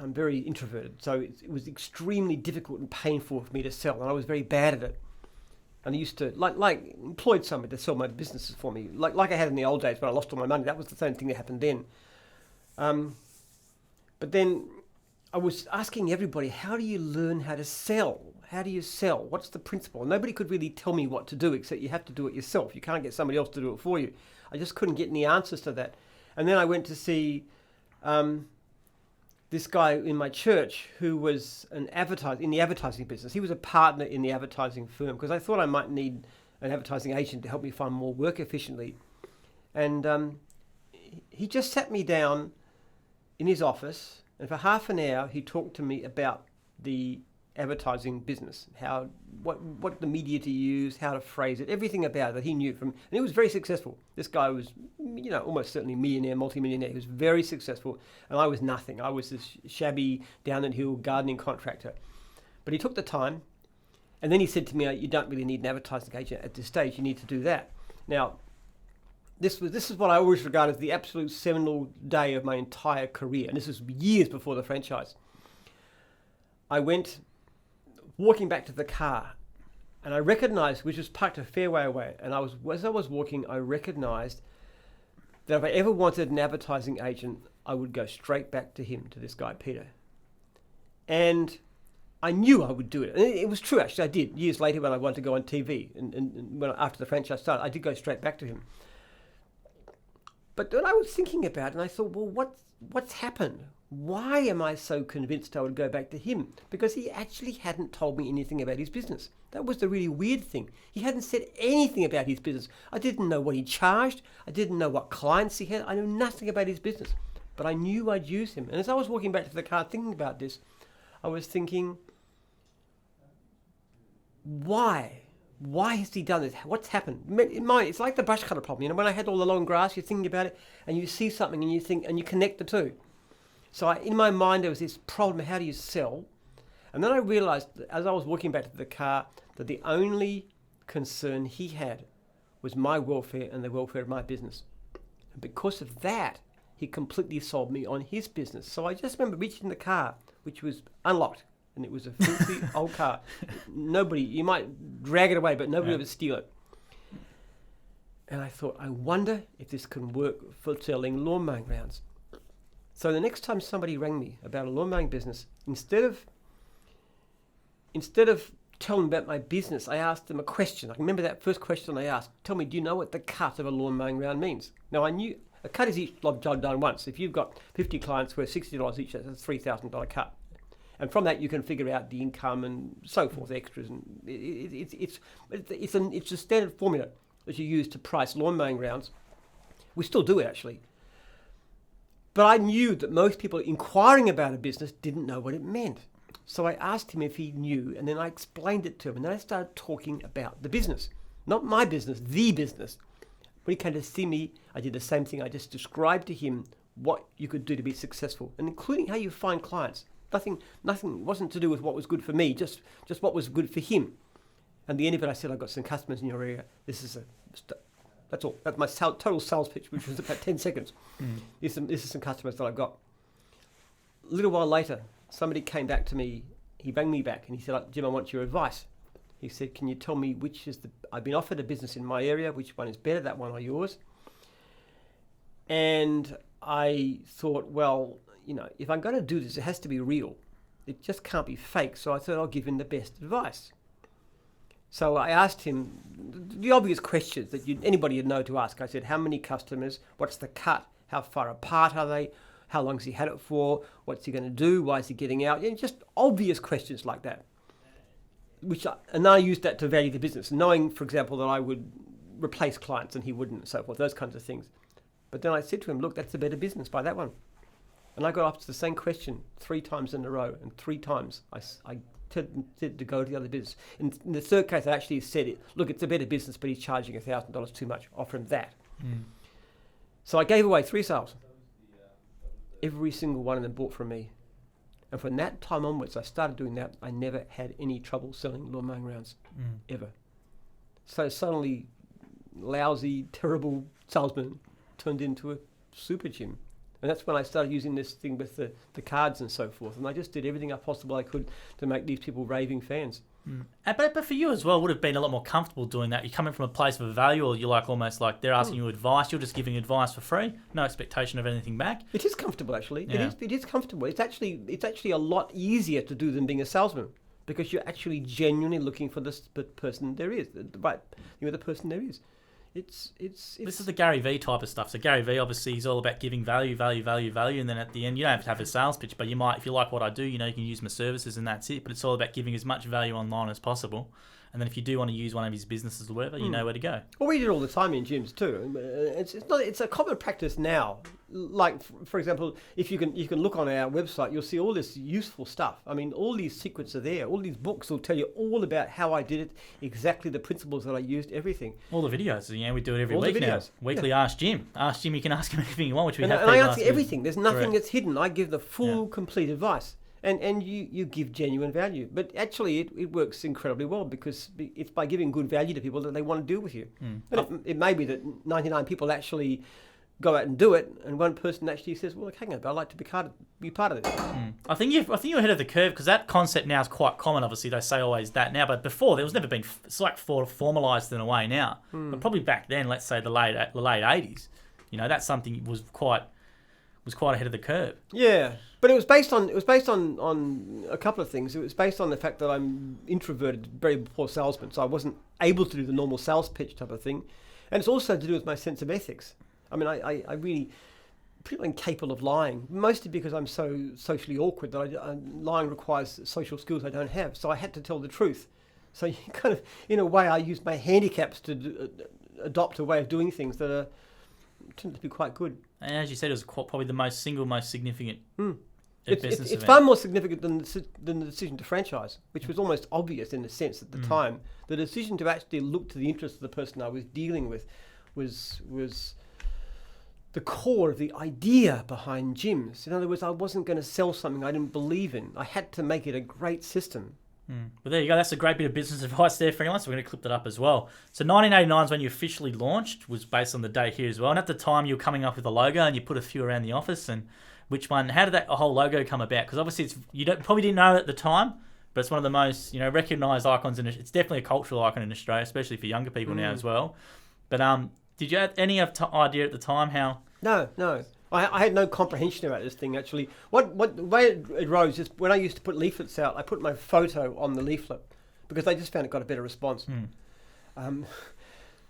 very introverted, so it was extremely difficult and painful for me to sell, and I was very bad at it. And I used to like employed somebody to sell my businesses for me, like I had in the old days when I lost all my money. That was the same thing that happened then. But then I was asking everybody, how do you learn how to sell? How do you sell? What's the principle? Nobody could really tell me what to do, except you have to do it yourself. You can't get somebody else to do it for you. I just couldn't get any answers to that. And then I went to see this guy in my church who was in the advertising business. He was a partner in the advertising firm, because I thought I might need an advertising agent to help me find more work efficiently. And he just sat me down in his office, and for half an hour he talked to me about the advertising business, what the media to use, how to phrase it, everything about it that he knew from, and he was very successful. This guy was, you know, almost certainly millionaire, multimillionaire. He was very successful, and I was nothing. I was this shabby, down the hill gardening contractor. But he took the time, and then he said to me, "You don't really need an advertising agent at this stage. You need to do that." Now, this is what I always regard as the absolute seminal day of my entire career, and this was years before the franchise. I went walking back to the car, and I recognized, which was parked a fair way away, and as I was walking, I recognized that if I ever wanted an advertising agent, I would go straight back to him, to this guy, Peter. And I knew I would do it. And it was true, actually. I did. Years later, when I wanted to go on TV, and after the franchise started, I did go straight back to him. But then I was thinking about it, and I thought, well, what's happened? Why am I so convinced I would go back to him? Because he actually hadn't told me anything about his business. That was the really weird thing. He hadn't said anything about his business. I didn't know what he charged. I didn't know what clients he had. I knew nothing about his business. But I knew I'd use him. And as I was walking back to the car thinking about this, I was thinking, why? Why has he done this? What's happened? It's like the brush cutter problem. You know, when I had all the long grass, you're thinking about it, and you see something, and you think, and you connect the two. So in my mind, there was this problem: how do you sell? And then I realized, as I was walking back to the car, that the only concern he had was my welfare and the welfare of my business. And because of that, he completely sold me on his business. So I just remember reaching the car, which was unlocked, and it was a filthy old car. Nobody, you might drag it away, but nobody would ever steal it. And I thought, I wonder if this can work for selling lawn mowing rounds. So the next time somebody rang me about a lawn mowing business, instead of telling them about my business, I asked them a question. I can remember that first question I asked. Tell me, do you know what the cut of a lawn mowing round means? Now, I knew a cut is each job done once. If you've got 50 clients worth $60 each, that's a $3,000 cut. And from that, you can figure out the income and so forth, extras. And it's a standard formula that you use to price lawn mowing rounds. We still do it, actually. But I knew that most people inquiring about a business didn't know what it meant. So I asked him if he knew, and then I explained it to him. And then I started talking about the business. Not my business, the business. When he came to see me, I did the same thing. I just described to him what you could do to be successful, and including how you find clients. Nothing wasn't to do with what was good for me, just what was good for him. And at the end of it, I said, I've got some customers in your area. That's all. That's my total sales pitch, which was about 10 seconds. This is some customers that I've got. A little while later, somebody came back to me. He rang me back and he said, Jim, I want your advice. He said, can you tell me which is I've been offered a business in my area, which one is better, that one or yours? And I thought, well, if I'm going to do this, it has to be real. It just can't be fake. So I thought I'll give him the best advice. So I asked him the obvious questions that anybody would know to ask. I said, how many customers? What's the cut? How far apart are they? How long has he had it for? What's he going to do? Why is he getting out? Just obvious questions like that. And I used that to value the business, knowing, for example, that I would replace clients and he wouldn't, and so forth, those kinds of things. But then I said to him, look, that's a better business, buy that one. And I got up to the same question 3 times in a row, and 3 times I said to go to the other business. In the third case, I actually said, look, it's a better business, but he's charging $1,000 too much. Offer him that. So I gave away 3 sales. Every single one of them bought from me. And from that time onwards, I started doing that. I never had any trouble selling lawn mowing rounds, ever. So suddenly, lousy, terrible salesman turned into a super gym. And that's when I started using this thing with the cards and so forth. And I just did everything possible I could to make these people raving fans. But for you as well, it would have been a lot more comfortable doing that. You're coming from a place of value, or you're almost like they're asking you advice. You're just giving advice for free, no expectation of anything back. It is comfortable, actually. Yeah. It is comfortable. It's actually a lot easier to do than being a salesman, because you're actually genuinely looking for the person there is, the person there is. It's This is the Gary Vee type of stuff. So Gary Vee, obviously, he's all about giving value, and then at the end, you don't have to have a sales pitch, but you might, if you like what I do, you can use my services and that's it. But it's all about giving as much value online as possible. And then if you do want to use one of his businesses or whatever, you know where to go. Well, we do it all the time in gyms too. It's a common practice now. Like, for example, if you can look on our website, you'll see all this useful stuff. I mean, all these secrets are there. All these books will tell you all about how I did it, exactly the principles that I used, everything. All the videos, we do it every week now. Weekly Ask Jim. Ask Jim, you can ask him anything you want, which we have. And I answer everything. There's nothing that's hidden. I give the full, complete advice. And you give genuine value. But actually, it works incredibly well, because it's by giving good value to people that they want to deal with you. And it may be that 99 people actually go out and do it, and one person actually says, well, hang on, I'd like to be part of this. I think you're ahead of the curve, because that concept now is quite common. Obviously, they say always that now, but before there was never been. It's like formalised in a way now. But probably back then, let's say the late 80s, that's something was quite ahead of the curve. Yeah, but it was based on a couple of things. It was based on the fact that I'm introverted, very poor salesman, so I wasn't able to do the normal sales pitch type of thing, and it's also to do with my sense of ethics. I mean, I really feel incapable of lying, mostly because I'm so socially awkward that lying requires social skills I don't have. So I had to tell the truth. So you kind of, in a way, I used my handicaps to adopt a way of doing things that turned to be quite good. And as you said, it was probably the most significant business It's event. far more significant than the decision to franchise, which was almost obvious in a sense at the time. The decision to actually look to the interests of the person I was dealing with was the core of the idea behind gyms. In other words, I wasn't going to sell something I didn't believe in. I had to make it a great system. Well, there you go. That's a great bit of business advice there for anyone. So we're going to clip that up as well. So 1989 is when you officially launched, was based on the date here as well. And at the time, you were coming up with a logo and you put a few around the office. And which one? How did that whole logo come about? Because obviously, probably didn't know it at the time, but it's one of the most recognised icons in it. It's definitely a cultural icon in Australia, especially for younger people now as well. But did you have any idea at the time how? No. I had no comprehension about this thing, actually. The way it rose is when I used to put leaflets out, I put my photo on the leaflet because I just found it got a better response.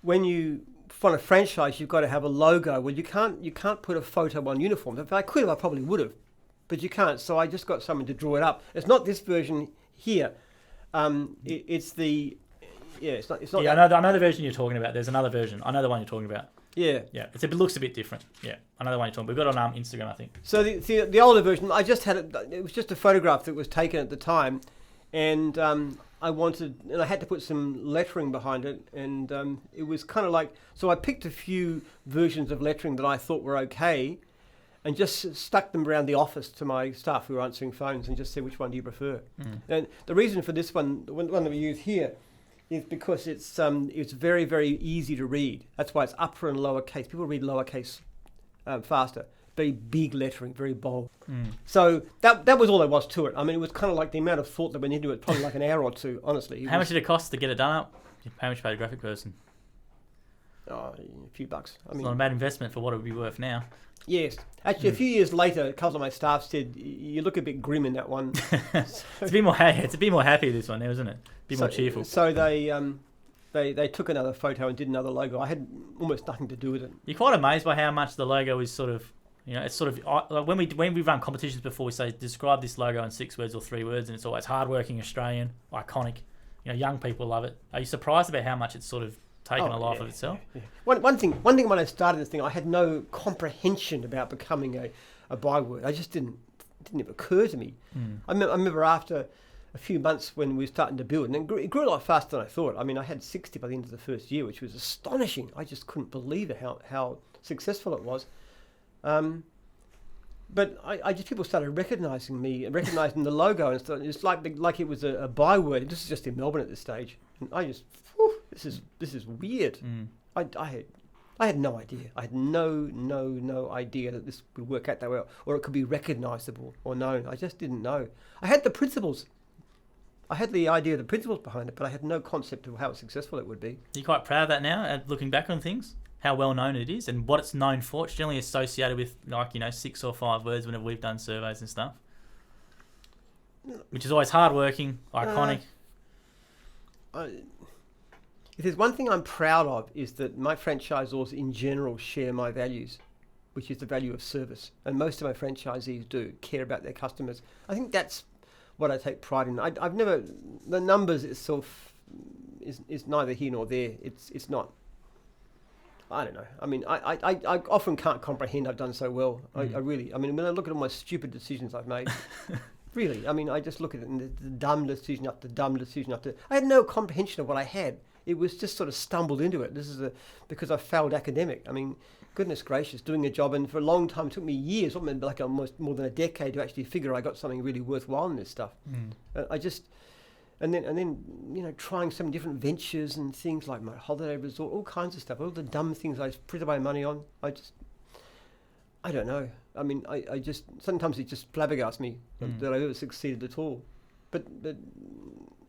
When you want a franchise, you've got to have a logo. Well, you can't put a photo on uniforms. If I could have, I probably would have, but you can't. So I just got someone to draw it up. It's not this version here. It's the... Yeah, it's not. Yeah, I know the version you're talking about. There's another version. I know the one you're talking about. Yeah. It looks a bit different. Yeah, I know the one you're talking about. We've got it on Instagram, I think. So the older version, I just had it. It was just a photograph that was taken at the time, and I had to put some lettering behind it, and it was kind of like. So I picked a few versions of lettering that I thought were okay, and just stuck them around the office to my staff who were answering phones, and just said, "Which one do you prefer?" And the reason for this one, the one that we use here, is because it's very, very easy to read. That's why it's upper and lowercase. People read lowercase faster. Very big lettering, very bold. So that was all there was to it. I mean, it was kind of like the amount of thought that went into it, probably like an hour or two, honestly. How much did it cost to get it done up? How much you paid a graphic person? A few bucks. I mean, it's not a bad investment for what it would be worth now. Yes. Actually, a few years later, a couple of my staff said, "You look a bit grim in that one." It's a bit more happy, this one now, isn't it? A bit more cheerful. So they took another photo and did another logo. I had almost nothing to do with it. You're quite amazed by how much the logo is sort of, it's sort of, like when we run competitions before, we say, describe this logo in 6 words or 3 words, and it's always hardworking, Australian, iconic. Young people love it. Are you surprised about how much it's sort of taken a life of itself? Yeah. One thing when I started this thing, I had no comprehension about becoming a byword. I just didn't even occur to me. I remember after a few months when we were starting to build, and it grew a lot faster than I thought. I mean, I had 60 by the end of the first year, which was astonishing. I just couldn't believe it, how successful it was. But I just, people started recognising me, recognizing the logo, and stuff. It's like it was a byword. This is just in Melbourne at this stage, and I just, this is weird. I had no idea. I had no idea that this would work out that way, or it could be recognisable or known. I just didn't know. I had the principles. I had the idea of the principles behind it, but I had no concept of how successful it would be. You're quite proud of that now, looking back on things? How well known it is and what it's known for. It's generally associated with 6 or 5 words whenever we've done surveys and stuff. Which is always hardworking, iconic. If there's one thing I'm proud of, is that my franchisors in general share my values, which is the value of service. And most of my franchisees do care about their customers. I think that's what I take pride in. I've never, the numbers itself is neither here nor there. It's not. I don't know. I mean, I often can't comprehend I've done so well. I really, I mean, when I look at all my stupid decisions I've made, really, I mean, I just look at it and the dumb decision after dumb decision after. I had no comprehension of what I had. It was just sort of stumbled into it. This is because I failed academic. I mean, goodness gracious, doing a job, and for a long time, it took me years, like almost more than a decade, to actually figure I got something really worthwhile in this stuff. I just. And then trying some different ventures and things like my holiday resort, all kinds of stuff, all the dumb things I printed my money on. I don't know. I mean, I just, sometimes it just flabbergasts me that I've ever succeeded at all. But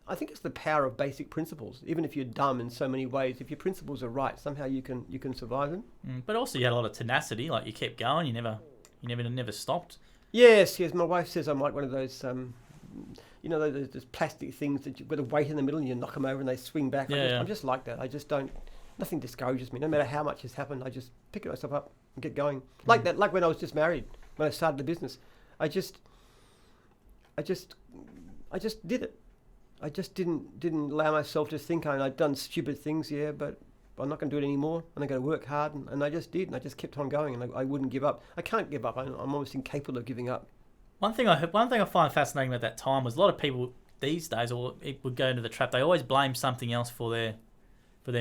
I think it's the power of basic principles. Even if you're dumb in so many ways, if your principles are right, somehow you can survive them. But also you had a lot of tenacity, like you kept going, you never stopped. Yes. My wife says I'm like one of those... those plastic things that you've got a weight in the middle and you knock them over and they swing back. I'm just like that. I just don't, nothing discourages me. No matter how much has happened, I just pick myself up and get going. Like that, like when I was just married, when I started the business, I just did it. I just didn't allow myself to think I'd done stupid things, but I'm not going to do it anymore. And I'm going to work hard. And I just did. And I just kept on going and I wouldn't give up. I can't give up. I'm almost incapable of giving up. One thing I find fascinating about that time was a lot of people these days, or it would go into the trap. They always blame something else for their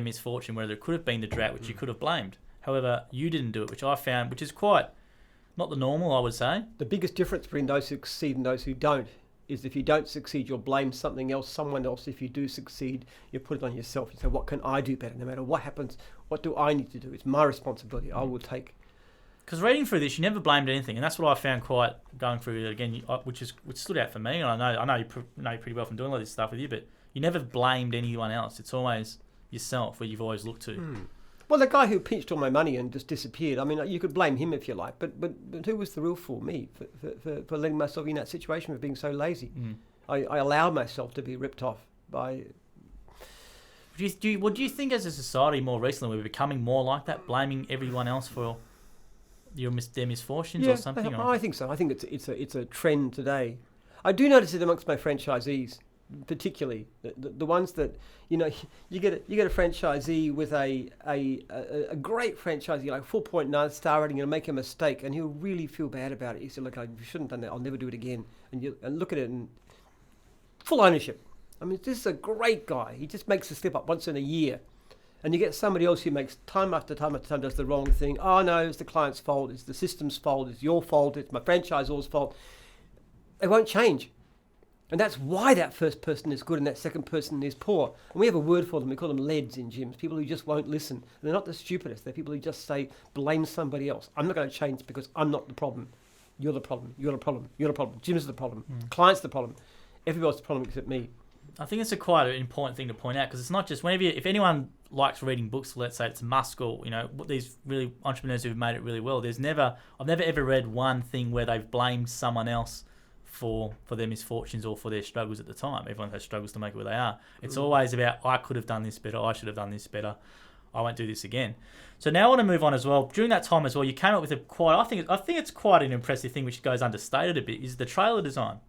misfortune, whether it could have been the drought, which you could have blamed. However, you didn't do it, which I found, which is quite not the normal, I would say. The biggest difference between those who succeed and those who don't is if you don't succeed, you'll blame something else, someone else. If you do succeed, you put it on yourself. You say, what can I do better? No matter what happens, what do I need to do? It's my responsibility. I will take. Because reading through this, you never blamed anything, and that's what I found quite going through it again, which stood out for me. And I know you know pretty well from doing all this stuff with you, but you never blamed anyone else. It's always yourself where you've always looked to. Well, the guy who pinched all my money and just disappeared, I mean, you could blame him if you like, but who was the real fool? Me, for letting myself in that situation, for being so lazy. I allowed myself to be ripped off by... What do you think as a society more recently we're becoming more like that, blaming everyone else for their misfortunes or something? I think so. I think it's a trend today. I do notice it amongst my franchisees, particularly the ones that you get a franchisee with a great franchisee like 4.9 star rating and make a mistake and he'll really feel bad about it. He said, look, I shouldn't have done that. I'll never do it again. And look at it and full ownership. I mean, this is a great guy. He just makes a slip up once in a year. And you get somebody else who makes time after time after time does the wrong thing. Oh no, it's the client's fault. It's the system's fault. It's your fault. It's my franchisor's fault. It won't change. And that's why that first person is good and that second person is poor. And we have a word for them. We call them leads in gyms. People who just won't listen. And they're not the stupidest. They're people who just say, blame somebody else. I'm not going to change because I'm not the problem. You're the problem. You're the problem. You're the problem. Gym's the problem. Client's the problem. Everybody's the problem except me. I think it's quite an important thing to point out because it's not just if anyone likes reading books, let's say it's Musk or these really entrepreneurs who've made it really well. I've never ever read one thing where they've blamed someone else for their misfortunes or for their struggles at the time. Everyone has struggles to make it where they are. It's always about, I could have done this better, I should have done this better, I won't do this again. So now I want to move on as well. During that time as well, you came up with I think it's quite an impressive thing, which goes understated a bit, is the trailer design.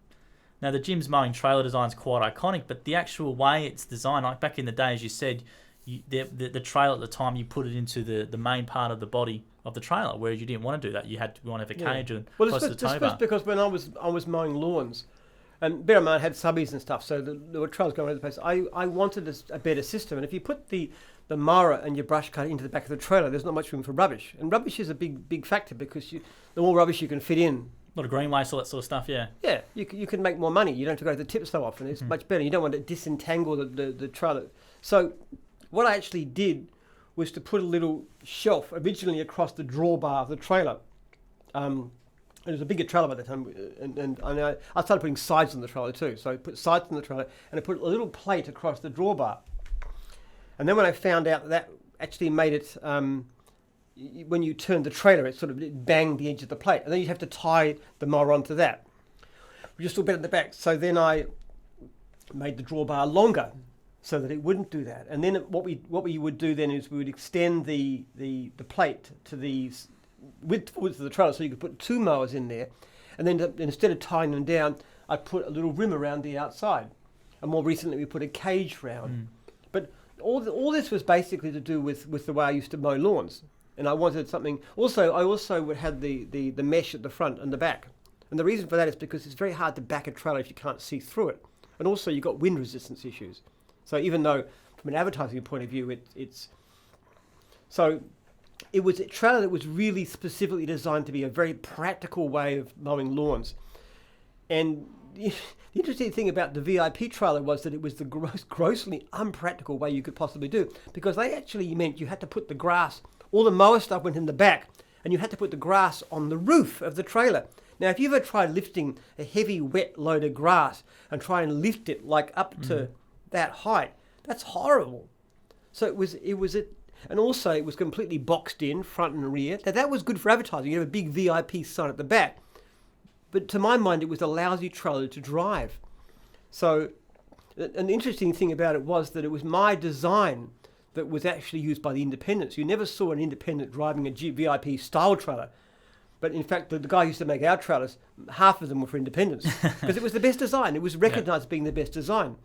Now the Jim's Mowing trailer design is quite iconic, but the actual way it's designed, like back in the day, as you said, the trailer at the time, you put it into the main part of the body of the trailer, whereas you didn't want to do that. You want to have a cage and close to the tow bar. Because when I was mowing lawns, and bear in mind I had subbies and stuff, so there were trails going around the place. I wanted a better system, and if you put the mower and your brush cutter into the back of the trailer, there's not much room for rubbish, and rubbish is a big factor because the more rubbish you can fit in. A lot of green waste, all that sort of stuff, yeah. Yeah, you can make more money. You don't have to go to the tip so often. It's much better. You don't want to disentangle the trailer. So what I actually did was to put a little shelf originally across the drawbar of the trailer. It was a bigger trailer by the time, and I started putting sides on the trailer too. So I put sides on the trailer, and I put a little plate across the drawbar. And then when I found out that actually made it, when you turned the trailer, it banged the edge of the plate, and then you have to tie the mower onto that, which is still better at the back. So then I made the drawbar longer, so that it wouldn't do that. And then what we would do then is we would extend the plate to the width of the trailer, so you could put two mowers in there, and then instead of tying them down, I put a little rim around the outside. And more recently, we put a cage round. But all this was basically to do with the way I used to mow lawns. And I wanted something. I also would have the mesh at the front and the back. And the reason for that is because it's very hard to back a trailer if you can't see through it. And also you've got wind resistance issues. So even though from an advertising point of view, it was a trailer that was really specifically designed to be a very practical way of mowing lawns. And the interesting thing about the VIP trailer was that it was the grossly unpractical way you could possibly do, because they actually meant you had to put the grass, all the mower stuff went in the back, and you had to put the grass on the roof of the trailer. Now, if you ever tried lifting a heavy, wet load of grass and try and lift it like up to that height, that's horrible. So it was and also it was completely boxed in, front and rear. Now that was good for advertising. You have a big VIP sign at the back. But to my mind, it was a lousy trailer to drive. So an interesting thing about it was that it was my design that was actually used by the independents. You never saw an independent driving a VIP style trailer. But in fact, the guy who used to make our trailers, half of them were for independents because it was the best design. It was recognized as being the best design.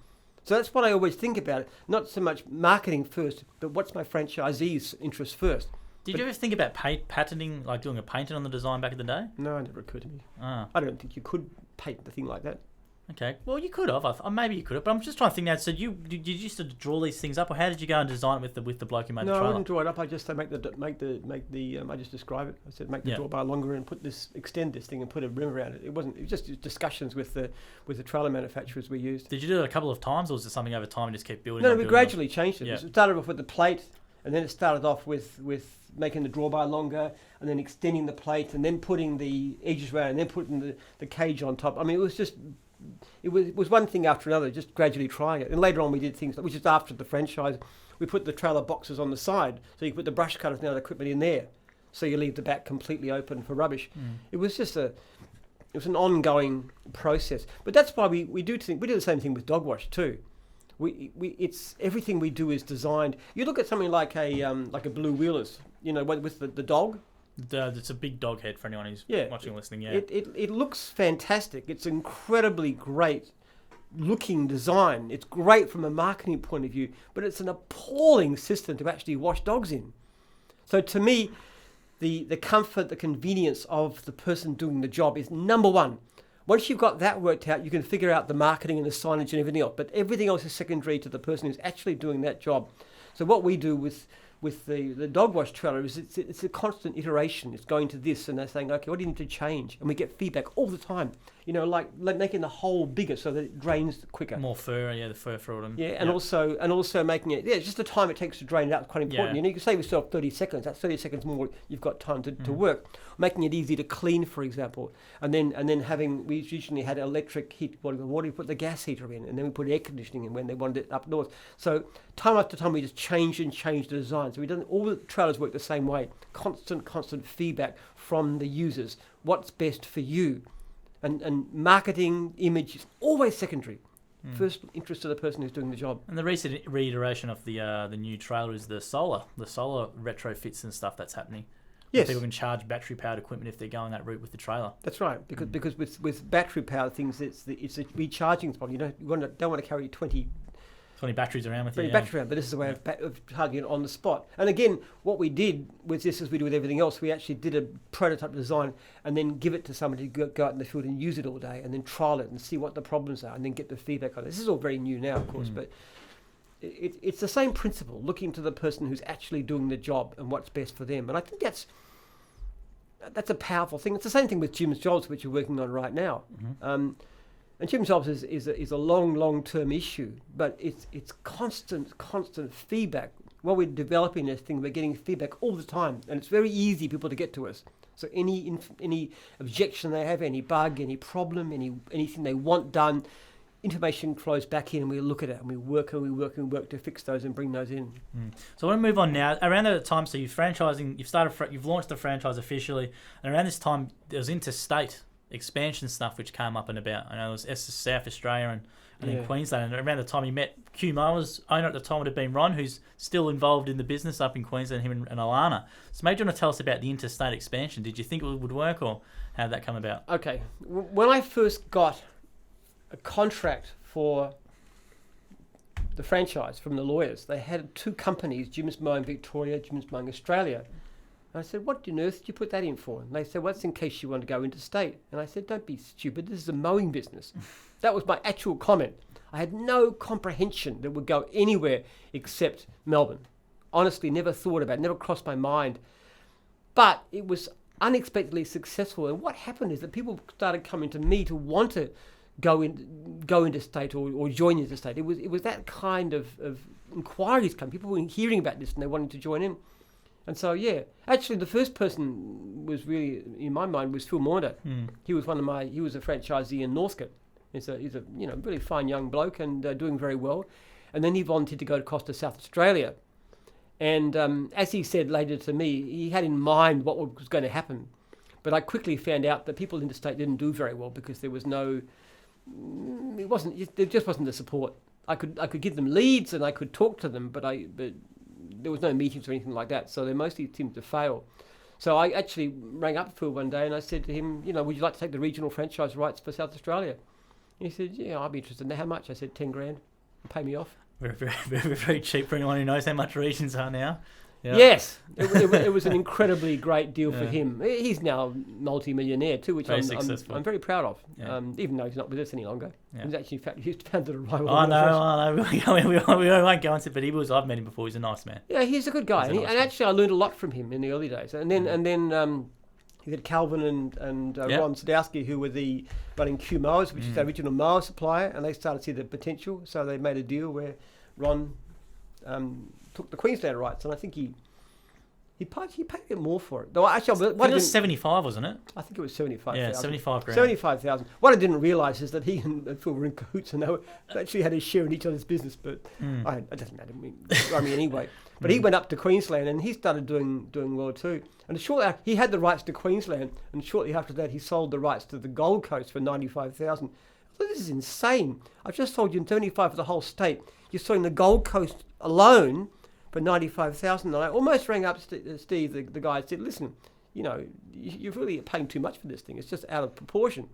So that's what I always think about it. Not so much marketing first, but what's my franchisee's interest first. Did you ever think about patenting, like doing a patent on the design back in the day? No, it never occurred to me. Ah. I don't think you could patent a thing like that. Okay. Well, you could have. Maybe you could have. But I'm just trying to think now. So did you used to draw these things up, or how did you go and design it with the bloke who made the trailer? No, I wouldn't draw it up. I just say I just describe it. I said make the drawbar longer and extend this thing and put a rim around it. It was just discussions with the trailer manufacturers we used. Did you do it a couple of times, or was it something over time and just keep building? No, we gradually changed it. Yeah. It started off with the plate, and then it started off with making the drawbar longer, and then extending the plate, and then putting the edges around, and then putting the cage on top. I mean, it was one thing after another, just gradually trying it. And later on we did things, which is after the franchise, we put the trailer boxes on the side, so you put the brush cutters and other equipment in there, so you leave the back completely open for rubbish. It was just it was an ongoing process. But that's why we do the same thing with dog wash too. It's everything we do is designed. You look at something like a Blue Wheelers, with the dog. It's a big dog head for anyone who's watching and listening. Yeah, it looks fantastic. It's incredibly great looking design. It's great from a marketing point of view, but it's an appalling system to actually wash dogs in. So to me, the comfort, the convenience of the person doing the job is number one. Once you've got that worked out, you can figure out the marketing and the signage and everything else. But everything else is secondary to the person who's actually doing that job. So what we do with the dog wash trailer is it's a constant iteration. It's going to this and they're saying, okay, what do you need to change? And we get feedback all the time. Like making the hole bigger so that it drains quicker. More fur, the fur for them. Yeah, and also making it, just the time it takes to drain it out is quite important. Yeah. You can save yourself 30 seconds. That's 30 seconds more you've got time to work. Making it easy to clean, for example. And then we usually had electric heat water. We put the gas heater in, and then we put air conditioning in when they wanted it up north. So time after time we just changed the design. So all the trailers work the same way. Constant feedback from the users. What's best for you? And marketing, image is always secondary. First interest to the person who's doing the job. And the recent reiteration of the new trailer is the solar retrofits and stuff that's happening. Yes. People can charge battery-powered equipment if they're going that route with the trailer. That's right, because with battery-powered things, it's a recharging spot. You don't want to carry 20 batteries around with you. Battery around, but this is a way of charging it on the spot. And again, what we did with this, as we do with everything else, we actually did a prototype design and then give it to somebody to go out in the field and use it all day, and then trial it and see what the problems are, and then get the feedback on it. This is all very new now, of course, but it's the same principle, looking to the person who's actually doing the job and what's best for them. And I think that's a powerful thing. It's the same thing with Jim's Jobs, which we're working on right now. And Jim's Jobs is a long-term issue, but it's constant feedback. While we're developing this thing, we're getting feedback all the time, and it's very easy for people to get to us. So any objection they have, any bug, any problem, anything they want done, information flows back in, and we look at it, and we work to fix those and bring those in. So I want to move on now. Around that time, so you've launched the franchise officially, and around this time there was Interstate Expansion stuff which came up and about. I know it was South Australia and in Queensland. And around the time you met Q Mowers owner at the time would have been Ron, who's still involved in the business up in Queensland, him and Alana. So maybe you want to tell us about the Interstate Expansion. Did you think it would work, or how did that come about? Okay. When I first got a contract for the franchise from the lawyers, they had two companies, Jim's Mowing Victoria, Jim's Mowing Australia. And I said, what on earth did you put that in for? And they said, well, that's in case you want to go interstate. And I said, don't be stupid. This is a mowing business. That was my actual comment. I had no comprehension that would go anywhere except Melbourne. Honestly, never thought about it, never crossed my mind. But it was unexpectedly successful. And what happened is that people started coming to me to want to go interstate or join interstate. It was that kind of inquiries coming. People were hearing about this and they wanted to join in. And so, actually the first person was really, in my mind, was Phil Maunder. He was he was a franchisee in Northcote. He's a really fine young bloke and doing very well. And then he volunteered to go across to South Australia. And as he said later to me, he had in mind what was going to happen. But I quickly found out that people interstate didn't do very well because there was there just wasn't the support. I could give them leads and I could talk to them, but there was no meetings or anything like that, so they mostly seemed to fail. So I actually rang up Phil one day and I said to him, would you like to take the regional franchise rights for South Australia? And he said, yeah, I'd be interested. How much? I said, 10 grand. Pay me off. Very, very, very, very cheap for anyone who knows how much regions are now. Yeah. Yes, it was an incredibly great deal for him. He's now multi-millionaire too, which I'm very proud of. Yeah. Even though he's not with us any longer. Yeah. He's actually he's founded a rival. I know. We won't go into it, but I've met him before. He's a nice man. Yeah, he's a good guy, and actually I learned a lot from him in the early days. And then you had Calvin and Ron Sadowski, who were running Q Mowers, which is the original mower supplier, and they started to see the potential. So they made a deal where Ron took the Queensland rights, and I think he paid a bit more for it. Though actually, it was 75, wasn't it? I think it was 75,000. Yeah, 75 grand. 75,000. What I didn't realise is that he and Phil were in cahoots, and they actually had a share in each other's business. But it doesn't matter. I mean, anyway. But he went up to Queensland, and he started doing well too. And shortly after, he had the rights to Queensland, and shortly after that, he sold the rights to the Gold Coast for 95,000. This is insane. I've just sold you 75 for the whole state. You're selling the Gold Coast alone for 95,000. And I almost rang up Steve, the guy, and said, "Listen, you're really paying too much for this thing. It's just out of proportion."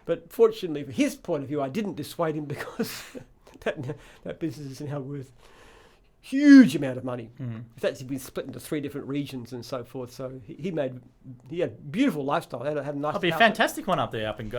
But fortunately, from his point of view, I didn't dissuade him because that business is now worth huge amount of money. It's actually been split into 3 different regions and so forth. So he had a beautiful lifestyle. Had a nice. That'd be a fantastic one up there, up in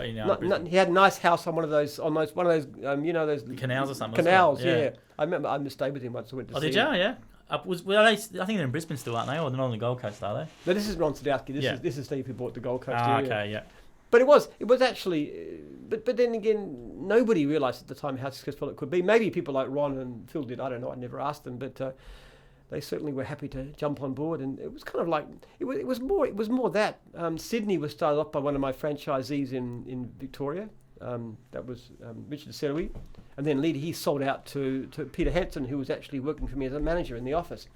he had a nice house on one of those those canals or something. Canals, yeah. I remember I stayed with him once. I went to see did you? Yeah. I think they're in Brisbane still, aren't they? Or they're not on the Gold Coast, are they? No, this is Ron Sadowski. This is Steve who bought the Gold Coast area. Okay, yeah. But it was actually, but then again, nobody realised at the time how successful it could be. Maybe people like Ron and Phil did. I don't know. I never asked them, but they certainly were happy to jump on board. And it was kind of like it was more that Sydney was started off by one of my franchisees in Victoria. That was Richard Serui, and then later he sold out to Peter Hanson, who was actually working for me as a manager in the office.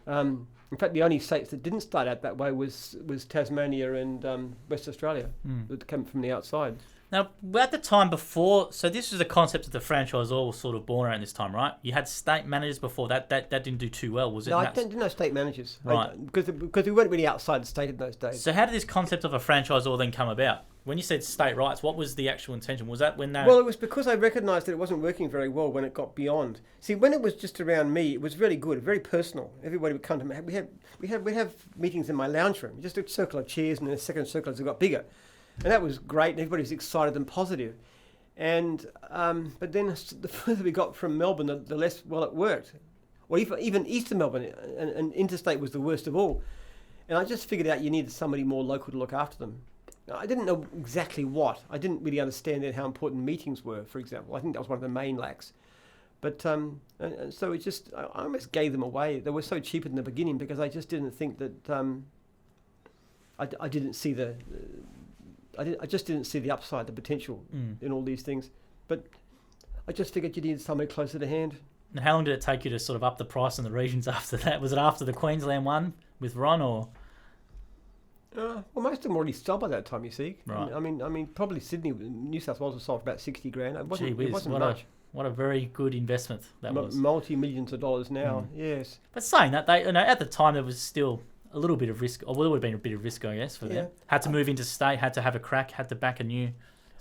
In fact, the only states that didn't start out that way was Tasmania and West Australia, that came from the outside. Now, at the time before, so this was the concept of the franchisor was sort of born around this time, right? You had state managers before that didn't do too well, was it? No, I didn't know state managers, right? Because we weren't really outside the state in those days. So how did this concept of a franchisor then come about? When you said state rights, what was the actual intention? Was that when they... Well, it was because I recognised that it wasn't working very well when it got beyond. See, when it was just around me, it was really good, very personal. Everybody would come to me. We'd have meetings in my lounge room, just a circle of chairs, and then a second circle as it got bigger. And that was great, and everybody was excited and positive. And but then the further we got from Melbourne, the less well it worked. Well, even east of Melbourne, and interstate was the worst of all. And I just figured out you needed somebody more local to look after them. I didn't know exactly what. I didn't really understand how important meetings were, for example. I think that was one of the main lacks. But and so it just, I almost gave them away. They were so cheap in the beginning because I just didn't think that, I didn't see I just didn't see the upside, the potential in all these things. But I just figured you needed somebody closer to hand. And how long did it take you to sort of up the price in the regions after that? Was it after the Queensland one with Ron, or...? Well, most of them already sold by that time, you see. Right. I mean, probably Sydney, New South Wales was sold for about 60 grand. It wasn't much. What a very good investment that was. Multi-millions of dollars now, yes. But saying that, they, at the time there was still a little bit of risk, or there would have been a bit of risk, I guess, for them. Had to move into state, had to have a crack, had to back a new.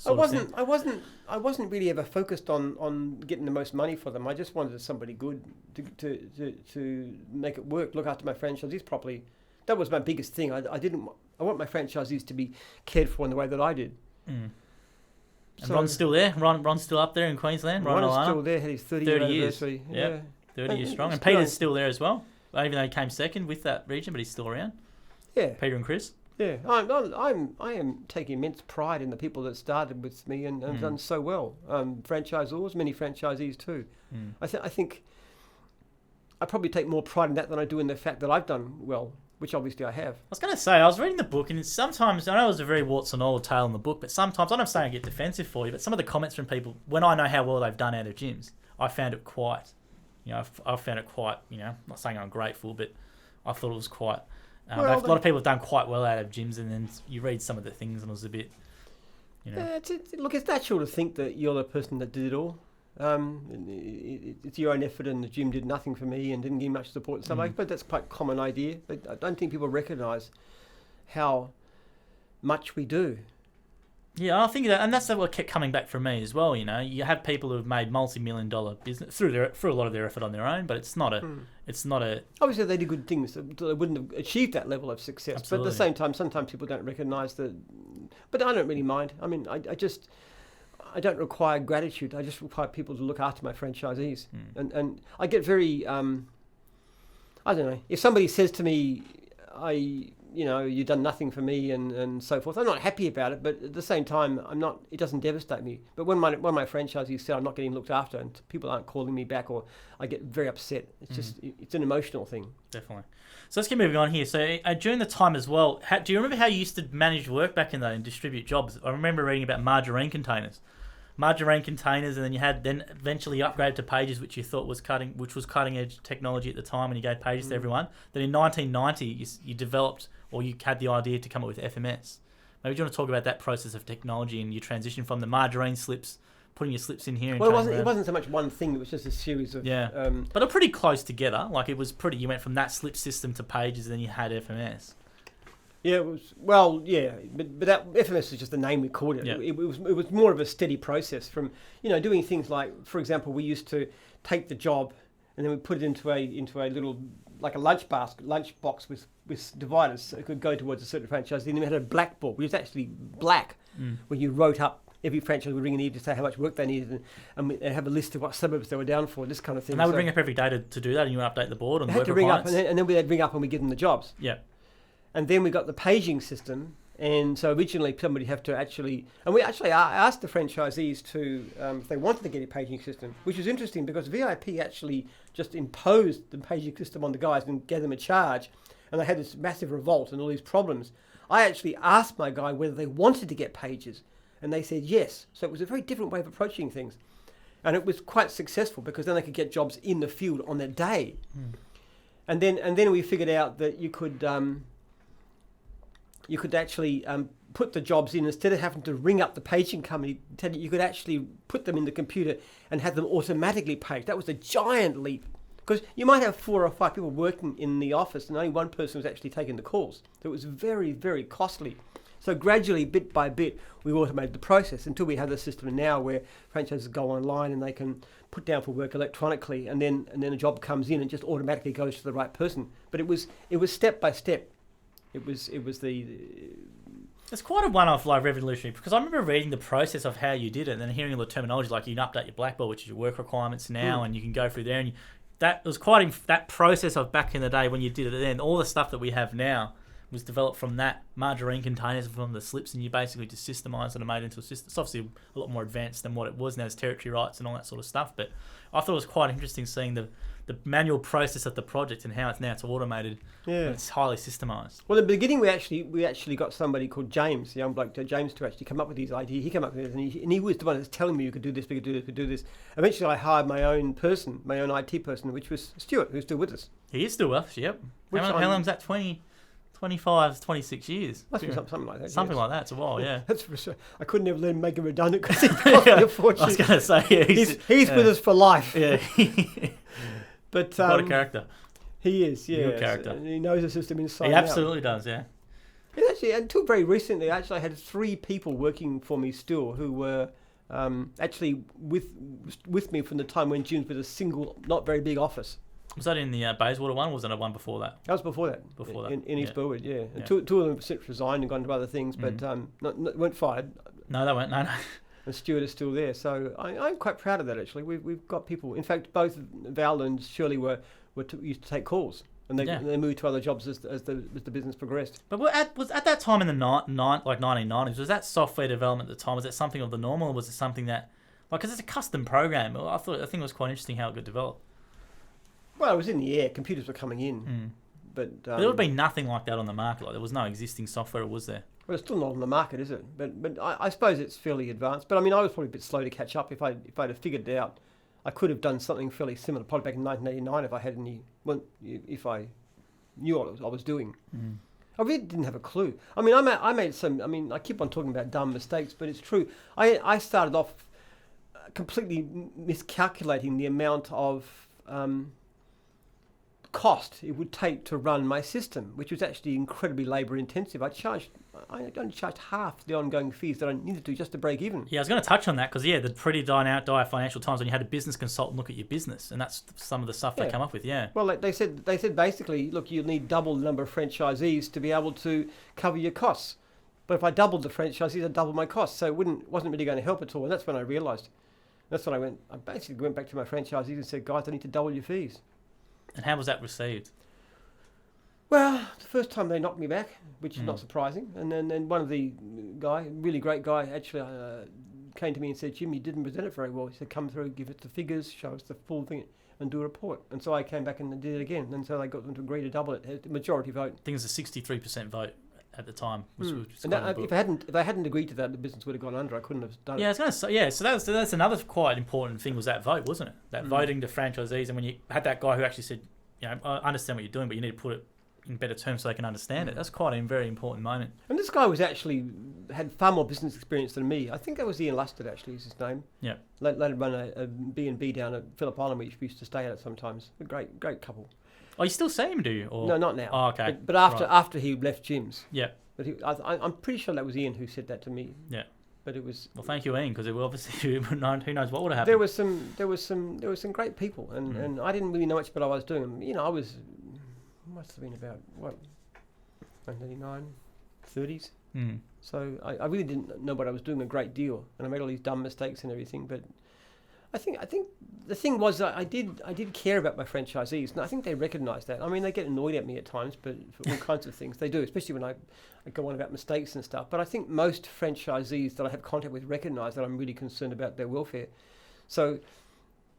I wasn't really ever focused on getting the most money for them. I just wanted somebody good to make it work, look after my franchisees properly. That was my biggest thing. I want my franchisees to be cared for in the way that I did. And so, Ron's still there? Ron's still up there in Queensland? Ron is still there, had his 30 years anniversary. Yeah, 30 years strong. And Peter's still there as well, even though he came second with that region, but he's still around. Yeah. Peter and Chris. Yeah, I am taking immense pride in the people that started with me and have done so well. Franchisors, many franchisees too. I think I probably take more pride in that than I do in the fact that I've done well, which obviously I have. I was going to say, I was reading the book, and sometimes, I know it was a very warts and all tale in the book, but sometimes, I'm not saying I get defensive for you, but some of the comments from people, when I know how well they've done out of gyms, I found it quite, I found it quite, not saying I'm grateful, but I thought it was quite, a lot of people have done quite well out of gyms, and then you read some of the things, and it was a bit, Look, it's natural to think that you're the person that did it all. It's your own effort, and the gym did nothing for me and didn't give much support and stuff like that. But that's quite a common idea. But I don't think people recognise how much we do. Yeah, I think that, and that's what kept coming back from me as well. You know, you have people who have made multi-million-dollar business through a lot of their effort on their own, but it's not a. Obviously, they did good things. They wouldn't have achieved that level of success. Absolutely. But at the same time, sometimes people don't recognise that. But I don't really mind. I mean, I don't require gratitude. I just require people to look after my franchisees. And I get very, I don't know, if somebody says to me, you've done nothing for me and so forth, I'm not happy about it, but at the same time, it doesn't devastate me. But when my franchisees say I'm not getting looked after and people aren't calling me back, or I get very upset, it's just, it's an emotional thing. Definitely. So let's keep moving on here. So during the time as well, do you remember how you used to manage work back in the day and distribute jobs? I remember reading about margarine containers, and then you had eventually upgraded to pages, which you thought was cutting edge technology at the time, and you gave pages to everyone. Then in 1990, you developed, or you had the idea to come up with FMS. Maybe do you want to talk about that process of technology and your transition from the margarine slips, putting your slips in here? And it wasn't so much one thing; it was just a series of but they're pretty close together. Like it was pretty. You went from that slip system to pages, and then you had FMS. Yeah, it was, but that FMS is just the name we called it. Yeah. It was more of a steady process from, doing things like, for example, we used to take the job and then we put it into a little, like a lunch box with dividers, so it could go towards a certain franchise. Then we had a blackboard, which was actually black, where you wrote up, every franchise would ring an ear to say how much work they needed, and they have a list of what suburbs they were down for, this kind of thing. And they would ring up every day to do that, and you would update the board on the work requirements. They had to ring up, and then we'd ring up and we'd give them the jobs. Yeah. And then we got the paging system, and so originally somebody had to actually, and I asked the franchisees to, if they wanted to get a paging system, which was interesting because VIP actually just imposed the paging system on the guys and gave them a charge, and they had this massive revolt and all these problems. I actually asked my guy whether they wanted to get pages, and they said yes. So it was a very different way of approaching things, and it was quite successful because then they could get jobs in the field on that day, and then we figured out that you could actually put the jobs in, instead of having to ring up the paging company. You could actually put them in the computer and have them automatically paged. That was a giant leap, because you might have 4 or 5 people working in the office and only one person was actually taking the calls. So it was very, very costly. So gradually, bit by bit, we automated the process until we have the system now where franchises go online and they can put down for work electronically, and then a job comes in and just automatically goes to the right person. But it was step by step. It's quite a one-off, like revolutionary, because I remember reading the process of how you did it and then hearing all the terminology, like you can update your blackboard, which is your work requirements now, and you can go through there. And that was quite that process of back in the day when you did it. Then all the stuff that we have now was developed from that margarine containers, from the slips, and you basically just systemized it and made it into a system. It's obviously a lot more advanced than what it was now. There's territory rights and all that sort of stuff. But I thought it was quite interesting seeing the manual process of the project and how it's automated. Yeah, and it's highly systemized. Well, at the beginning, we actually got somebody called James, the young bloke, James, to actually come up with his idea. He came up with it, and he was the one that was telling me you could do this, we could do this, we could do this. Eventually, I hired my own IT person, which was Stuart, who's still with us. He is still with us. Yep. How long's that? 25, 26 years. Must be something like that. Something like that. It's a while, yeah. That's for sure. I couldn't ever let him make him redundant because he cost me a fortune. I was going to say, yeah, he's with us for life. Yeah. But what a character. He is, yeah. Good character. And he knows the system inside He out. absolutely does, yeah. And actually, until very recently, I had 3 people working for me still who were actually with me from the time when June's was a single, not very big office. Was that in the Bayswater one, or was that a one before that? That was before that. Before that. In East Burwood, yeah. And two of them since resigned and gone to other things, but weren't fired. No, they weren't, no. And Stuart is still there. So I'm quite proud of that, actually. We've got people. In fact, both Val and Shirley used to take calls. And they moved to other jobs as the business progressed. But was at that time in the 1990s, was that software development at the time, was that something of the normal, or was it something that, because it's a custom program, I think it was quite interesting how it got developed. Well, it was in the air. Computers were coming in. But there would have been nothing like that on the market. Like, there was no existing software, was there? Well, it's still not on the market, is it? But I suppose it's fairly advanced. But I mean, I was probably a bit slow to catch up. If I'd have figured it out, I could have done something fairly similar, probably back in 1989, if I had if I knew what I was doing. I really didn't have a clue. I mean, I made some. I mean, I keep on talking about dumb mistakes, but it's true. I started off completely miscalculating the amount of cost it would take to run my system, which was actually incredibly labour intensive. I only charged half the ongoing fees that I needed to just to break even. Yeah, I was going to touch on that because, the pretty dire financial times when you had a business consultant look at your business, and that's some of the stuff they come up with, Well, they said basically, look, you'll need double the number of franchisees to be able to cover your costs. But if I doubled the franchisees, I'd double my costs. So it wasn't really going to help at all. And that's when I realised. That's when I basically went back to my franchisees and said, guys, I need to double your fees. And how was that received? Well, the first time they knocked me back, which is not surprising. And then one of the really great guy, actually came to me and said, Jim, you didn't present it very well. He said, come through, give us the figures, show us the full thing, and do a report. And so I came back and did it again. And so they got them to agree to double it. Majority vote. I think it was a 63% vote at the time. And if I hadn't agreed to that, the business would have gone under. I couldn't have done it. I was going to say, so that's another quite important thing was that vote, wasn't it? That voting to franchisees. And when you had that guy who actually said, I understand what you're doing, but you need to put it in better terms so they can understand it. That's quite a very important moment. And this guy had far more business experience than me. I think that was Ian Lustard, actually, is his name. Yeah. Later run a B&B down at Phillip Island, which we used to stay at sometimes. A great couple. Oh, you still see him, do you? Or? No, not now. Oh, okay. But after he left Jim's. Yeah. But I'm pretty sure that was Ian who said that to me. Yeah. But it was. Well, thank you, Ian, because it will obviously who knows what would have happened. There was some great people, and I didn't really know much about what I was doing. I must have been about 1989, 30s. So I really didn't know what I was doing a great deal, and I made all these dumb mistakes and everything. But I think the thing was that I did care about my franchisees, and I think they recognised that. I mean, they get annoyed at me at times, but for all kinds of things they do, especially when I go on about mistakes and stuff. But I think most franchisees that I have contact with recognise that I'm really concerned about their welfare. So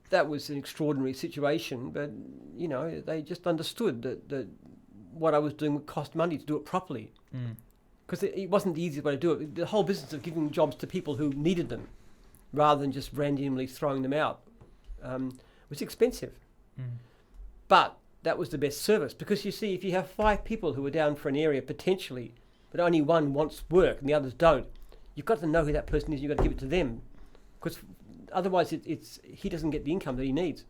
that was an extraordinary situation, but they just understood that what I was doing would cost money to do it properly, because it wasn't the easiest way to do it. The whole business of giving jobs to people who needed them, rather than just randomly throwing them out, was expensive. But that was the best service, because you see, if you have 5 people who are down for an area potentially, but only one wants work and the others don't, you've got to know who that person is. You've got to give it to them, because otherwise he doesn't get the income that he needs,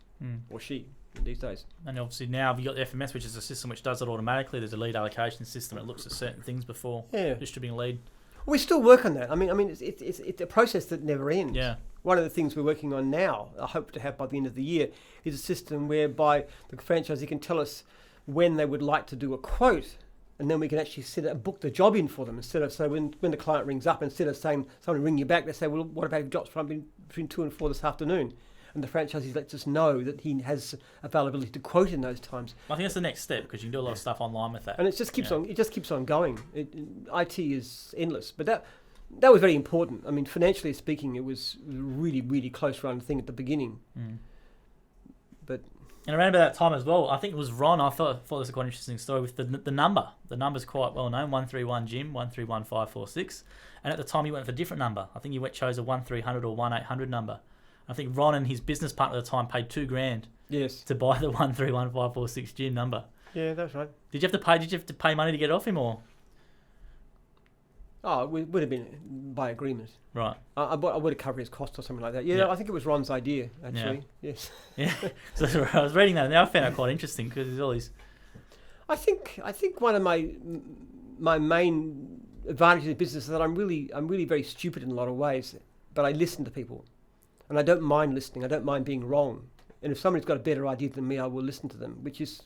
or she these days. And obviously now you've got the FMS, which is a system which does it automatically. There's a lead allocation system. It looks at certain things before distributing a lead. We still work on that. I mean, it's a process that never ends. Yeah. One of the things we're working on now, I hope to have by the end of the year, is a system whereby the franchisee can tell us when they would like to do a quote, and then we can actually book the job in for them, instead of, so when the client rings up, instead of saying someone ring you back, they say, well, what about jobs between 2 and 4 this afternoon? And the franchisee lets us know that he has availability to quote in those times. I think that's the next step, because you can do a lot of stuff online with that. And it just keeps on. It just keeps on going. IT is endless, but that was very important. I mean, financially speaking, it was a really, really close run thing at the beginning. But and around about that time as well, I think it was Ron. I thought it was a quite interesting story with the number. The number's quite well known. 131 Jim 131546, and at the time he went for a different number. I think he chose a 1300 or 1800 number. I think Ron and his business partner at the time paid $2,000. Yes. To buy the 131546 Jim number. Yeah, that's right. Did you have to pay money to get it off him, or? Oh, it would have been by agreement. Right. I would have covered his costs or something like that. Yeah, I think it was Ron's idea, actually. Yeah. Yes. Yeah. So I was reading that, and I found it quite interesting, because there's all these. I think one of my main advantages in business is that I'm really very stupid in a lot of ways, but I listen to people. And I don't mind listening. I don't mind being wrong. And if somebody's got a better idea than me, I will listen to them, which is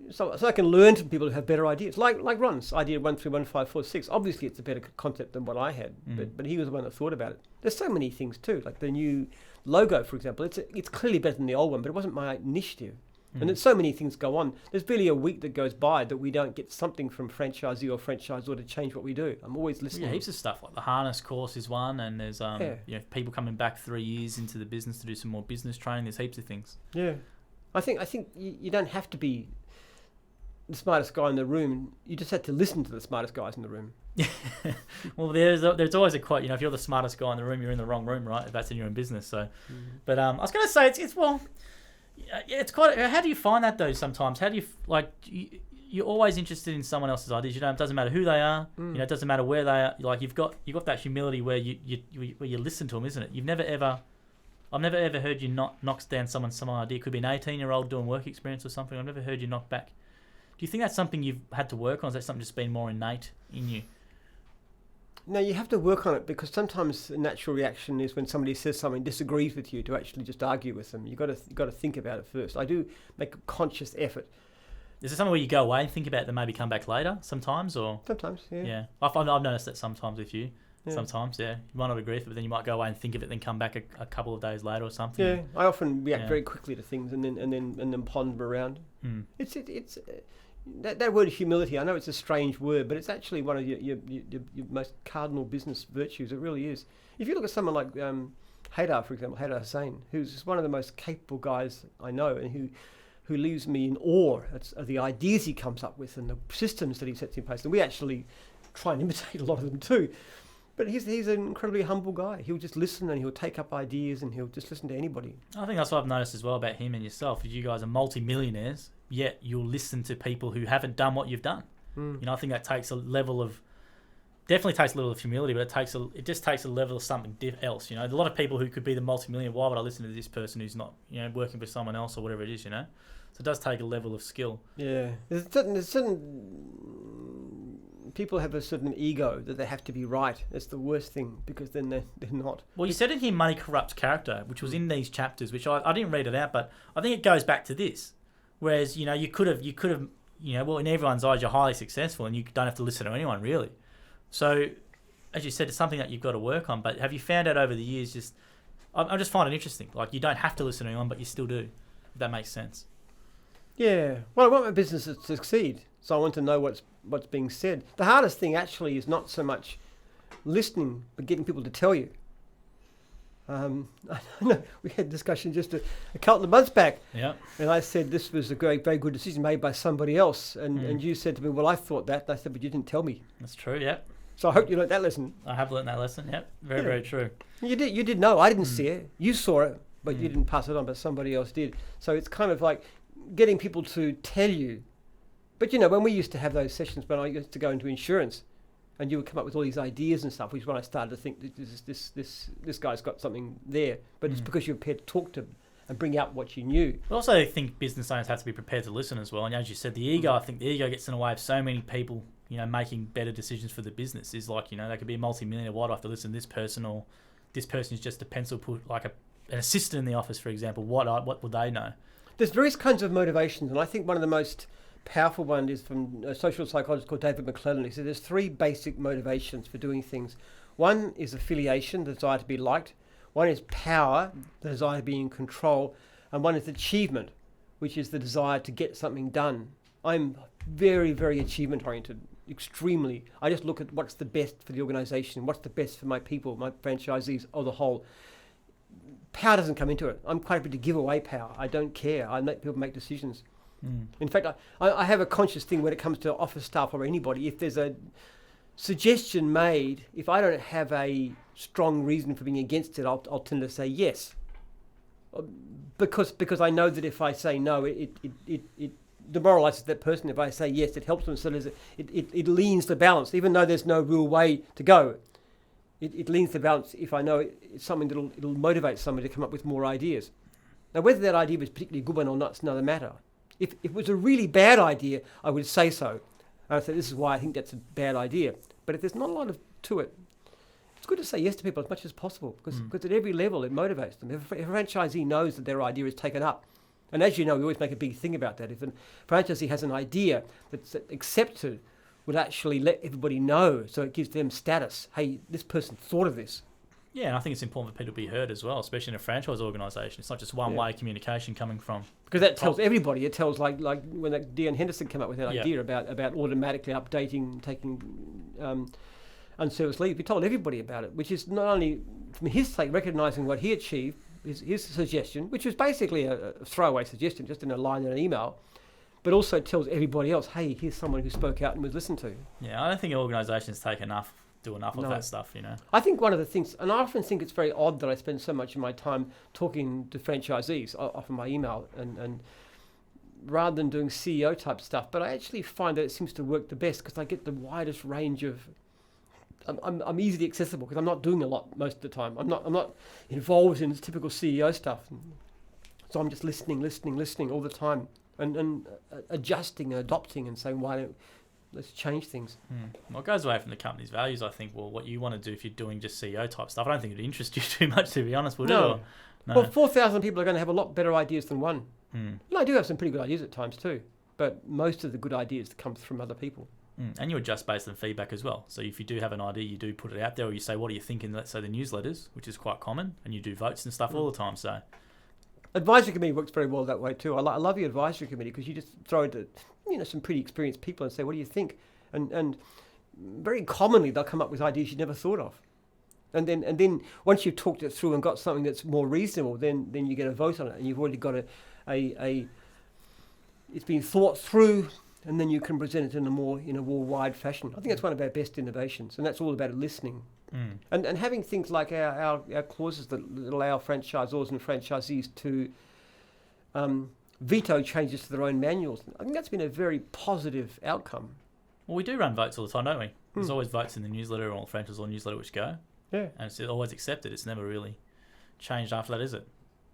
so I can learn from people who have better ideas. Like Ron's idea 131546. Obviously, it's a better concept than what I had, but he was the one that thought about it. There's so many things too, like the new logo, for example. It's clearly better than the old one, but it wasn't my initiative. And there's so many things go on. There's barely a week that goes by that we don't get something from franchisee or franchisor to change what we do. I'm always listening. Yeah, heaps of stuff, like the harness course is one, and there's people coming back 3 years into the business to do some more business training. There's heaps of things. Yeah, I think you don't have to be the smartest guy in the room. You just have to listen to the smartest guys in the room. Well, there's always a quote. If you're the smartest guy in the room, you're in the wrong room, right? If that's in your own business. So, but I was going to say it's quite. How do you find that though? Sometimes, how do you you're always interested in someone else's ideas. It doesn't matter who they are. It doesn't matter where they are. Like you've got that humility where you listen to them, isn't it? You've never ever I've never ever heard you knock down some idea. It could be an 18-year-old doing work experience or something. I've never heard you knock back. Do you think that's something you've had to work on? Is that something just been more innate in you? No, you have to work on it, because sometimes the natural reaction is when somebody says something, disagrees with you, to actually just argue with them. You've got to think about it first. I do make a conscious effort. Is there something where you go away and think about it, then maybe come back later sometimes? Or Sometimes, yeah. Yeah. I've noticed that sometimes with you. Yeah. Sometimes, yeah. You might not agree with it, but then you might go away and think of it, then come back a couple of days later or something. Yeah, I often react Yeah. very quickly to things and then ponder around. Mm. It's that word humility. I know it's a strange word, but it's actually one of your most cardinal business virtues. It really is. If you look at someone like Haydar, for example, Haydar Hussain, who's one of the most capable guys I know, and who leaves me in awe at the ideas he comes up with and the systems that he sets in place. And we actually try and imitate a lot of them too. But he's an incredibly humble guy. He'll just listen, and he'll take up ideas, and he'll just listen to anybody. I think that's what I've noticed as well about him and yourself. You guys are multi-millionaires, yet you'll listen to people who haven't done what you've done. Mm. You know, I think that takes a level of, definitely takes a level of humility, but it just takes a level of something else. You know, a lot of people who could be the multi-millionaire, why would I listen to this person who's not, you know, working for someone else or whatever it is, you know? So it does take a level of skill. Yeah, there's certain people have a certain ego that they have to be right. That's the worst thing, because then they're not. Well, you said in here, money corrupts character, which was in these chapters, which I didn't read it out, but I think it goes back to this. Whereas, you know, you could have, you know, well, in everyone's eyes, you're highly successful and you don't have to listen to anyone, really. So, as you said, it's something that you've got to work on. But have you found out over the years, I just find it interesting. Like, you don't have to listen to anyone, but you still do, if that makes sense. Yeah. Well, I want my business to succeed, so I want to know what's being said. The hardest thing actually is not so much listening, but getting people to tell you. I know we had a discussion just a couple of months back, Yeah. and I said this was a very, very good decision made by somebody else, and you said to me, well, I thought that, and I said, but you didn't tell me. That's true, yeah. So I hope you learnt that lesson. I have learned that lesson, yep. Very, very true. You did know. I didn't see it. You saw it, but you didn't pass it on, but somebody else did. So it's kind of like getting people to tell you. But, you know, when we used to have those sessions, when I used to go into insurance, and you would come up with all these ideas and stuff, which is when I started to think this guy's got something there. But it's because you're prepared to talk to him and bring out what you knew. I also think business owners have to be prepared to listen as well. And as you said, the ego, I think the ego gets in the way of so many people, you know, making better decisions for the business. Is like, you know, they could be a multi-millionaire. Why do I have to listen to this person? Or this person is just a pencil put, like an assistant in the office, for example. What would they know? There's various kinds of motivations, and I think one of the most powerful one is from a social psychologist called David McClellan. He said there's three basic motivations for doing things. One is affiliation, the desire to be liked. One is power, the desire to be in control. And one is achievement, which is the desire to get something done. I'm very, very achievement oriented, extremely. I just look at what's the best for the organization, what's the best for my people, my franchisees, or the whole. Power doesn't come into it. I'm quite happy to give away power. I don't care. I let people make decisions. In fact, I have a conscious thing when it comes to office staff or anybody. If there's a suggestion made, if I don't have a strong reason for being against it, I'll tend to say yes. Because I know that if I say no, it demoralizes that person. If I say yes, it helps them. So it leans the balance, even though there's no real way to go. It leans the balance if I know it's something it'll motivate somebody to come up with more ideas. Now, whether that idea was particularly a good one or not is another matter. If it was a really bad idea, I would say so. And I'd say, this is why I think that's a bad idea. But if there's not a lot to it, it's good to say yes to people as much as possible, because at every level it motivates them. If a franchisee knows that their idea is taken up, and as you know, we always make a big thing about that. If a franchisee has an idea that's accepted, would actually let everybody know, so it gives them status. Hey, this person thought of this. Yeah, and I think it's important for people to be heard as well, especially in a franchise organisation. It's not just one-way communication coming from... Because that tells everybody. It tells, like when that Dean Henderson came up with that idea about automatically updating, taking unserviced leave. He told everybody about it, which is not only, from his sake, recognising what he achieved, his suggestion, which was basically a throwaway suggestion, just in a line in an email, but also tells everybody else, hey, here's someone who spoke out and was listened to. Yeah, I don't think organisations do enough of that stuff, you know. I think one of the things, and I often think it's very odd that I spend so much of my time talking to franchisees, often by email, and rather than doing CEO type stuff, but I actually find that it seems to work the best because I get the widest range of I'm easily accessible because I'm not doing a lot most of the time. I'm not involved in typical CEO stuff. So I'm just listening all the time and adjusting and adopting and saying, let's change things. Well, it goes away from the company's values, I think. Well, what you want to do if you're doing just CEO type stuff, I don't think it'd interest you too much, to be honest, would it? No. No. Well, 4,000 people are going to have a lot better ideas than one. And I do have some pretty good ideas at times too, but most of the good ideas come from other people. And you adjust based on feedback as well. So if you do have an idea, you do put it out there, or you say, what are you thinking? Let's say the newsletters, which is quite common, and you do votes and stuff all the time. So advisory committee works very well that way too. I love your advisory committee because you just throw it to some pretty experienced people and say, what do you think? And very commonly they'll come up with ideas you never thought of. And then once you've talked it through and got something that's more reasonable, then you get a vote on it, and you've already got a it's been thought through, and then you can present it in a more wide fashion. I think that's one of our best innovations, and that's all about listening. And having things like our clauses that allow franchisors and franchisees to veto changes to their own manuals. I think that's been a very positive outcome. Well, we do run votes all the time, don't we? There's always votes in the newsletter or franchisor newsletter which go. Yeah. And it's always accepted. It's never really changed after that, is it?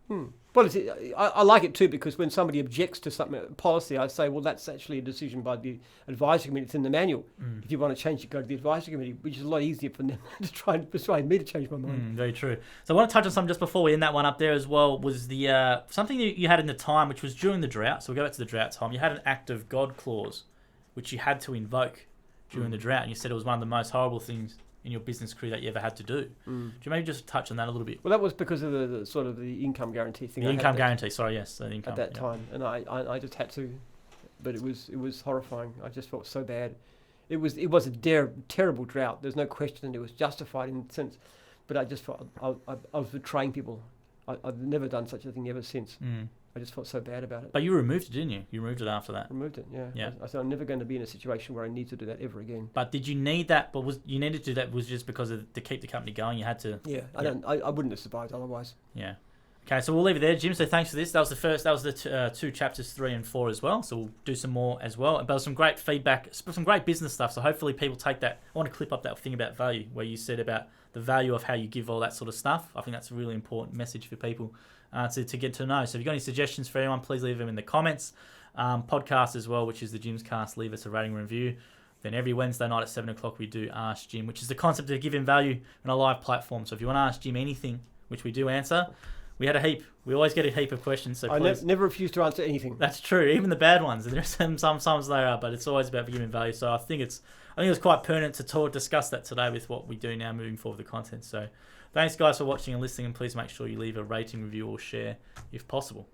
Well, I like it too, because when somebody objects to something, policy, I say, well, that's actually a decision by the advisory committee. It's in the manual. If you want to change it, go to the advisory committee, which is a lot easier for them to try and persuade me to change my mind. Very true. So I want to touch on something just before we end that one up there as well, was the something you had in the time, which was during the drought. So we'll go back to the drought time. You had an act of God clause, which you had to invoke during the drought. And you said it was one of the most horrible things in your business career that you ever had to do. Do you maybe just touch on that a little bit? Well, that was because of the sort of the income guarantee thing. The income guarantee, sorry, yes. The income, at that time. And I just had to, but it was horrifying. I just felt so bad. It was a terrible drought. There's no question it was justified in a sense, but I just felt I was betraying people. I've never done such a thing ever since. I just felt so bad about it. But you removed it, didn't you? You removed it after that. Removed it, yeah. I said I'm never going to be in a situation where I need to do that ever again. But did you need that? But you needed to do that was just because to keep the company going. You had to. Yeah, I wouldn't have survived otherwise. Yeah. Okay, so we'll leave it there, Jim. So thanks for this. That was the first. That was the two chapters 3 and 4 as well. So we'll do some more as well. But some great feedback, some great business stuff. So hopefully people take that. I want to clip up that thing about value, where you said about the value of how you give all that sort of stuff. I think that's a really important message for people to get to know. So if you've got any suggestions for anyone, please leave them in the comments. Podcast as well, which is the Jim's Cast. Leave us a rating review. Then every Wednesday night at 7 o'clock we do Ask Jim, which is the concept of giving value on a live platform. So if you want to ask Jim anything, which we do answer, we had a heap. We always get a heap of questions. So I never refuse to answer anything. That's true, even the bad ones. There's sometimes they are, but it's always about giving value. So I think it's quite pertinent to discuss that today with what we do now moving forward with the content. So thanks guys for watching and listening, and please make sure you leave a rating, review, or share if possible.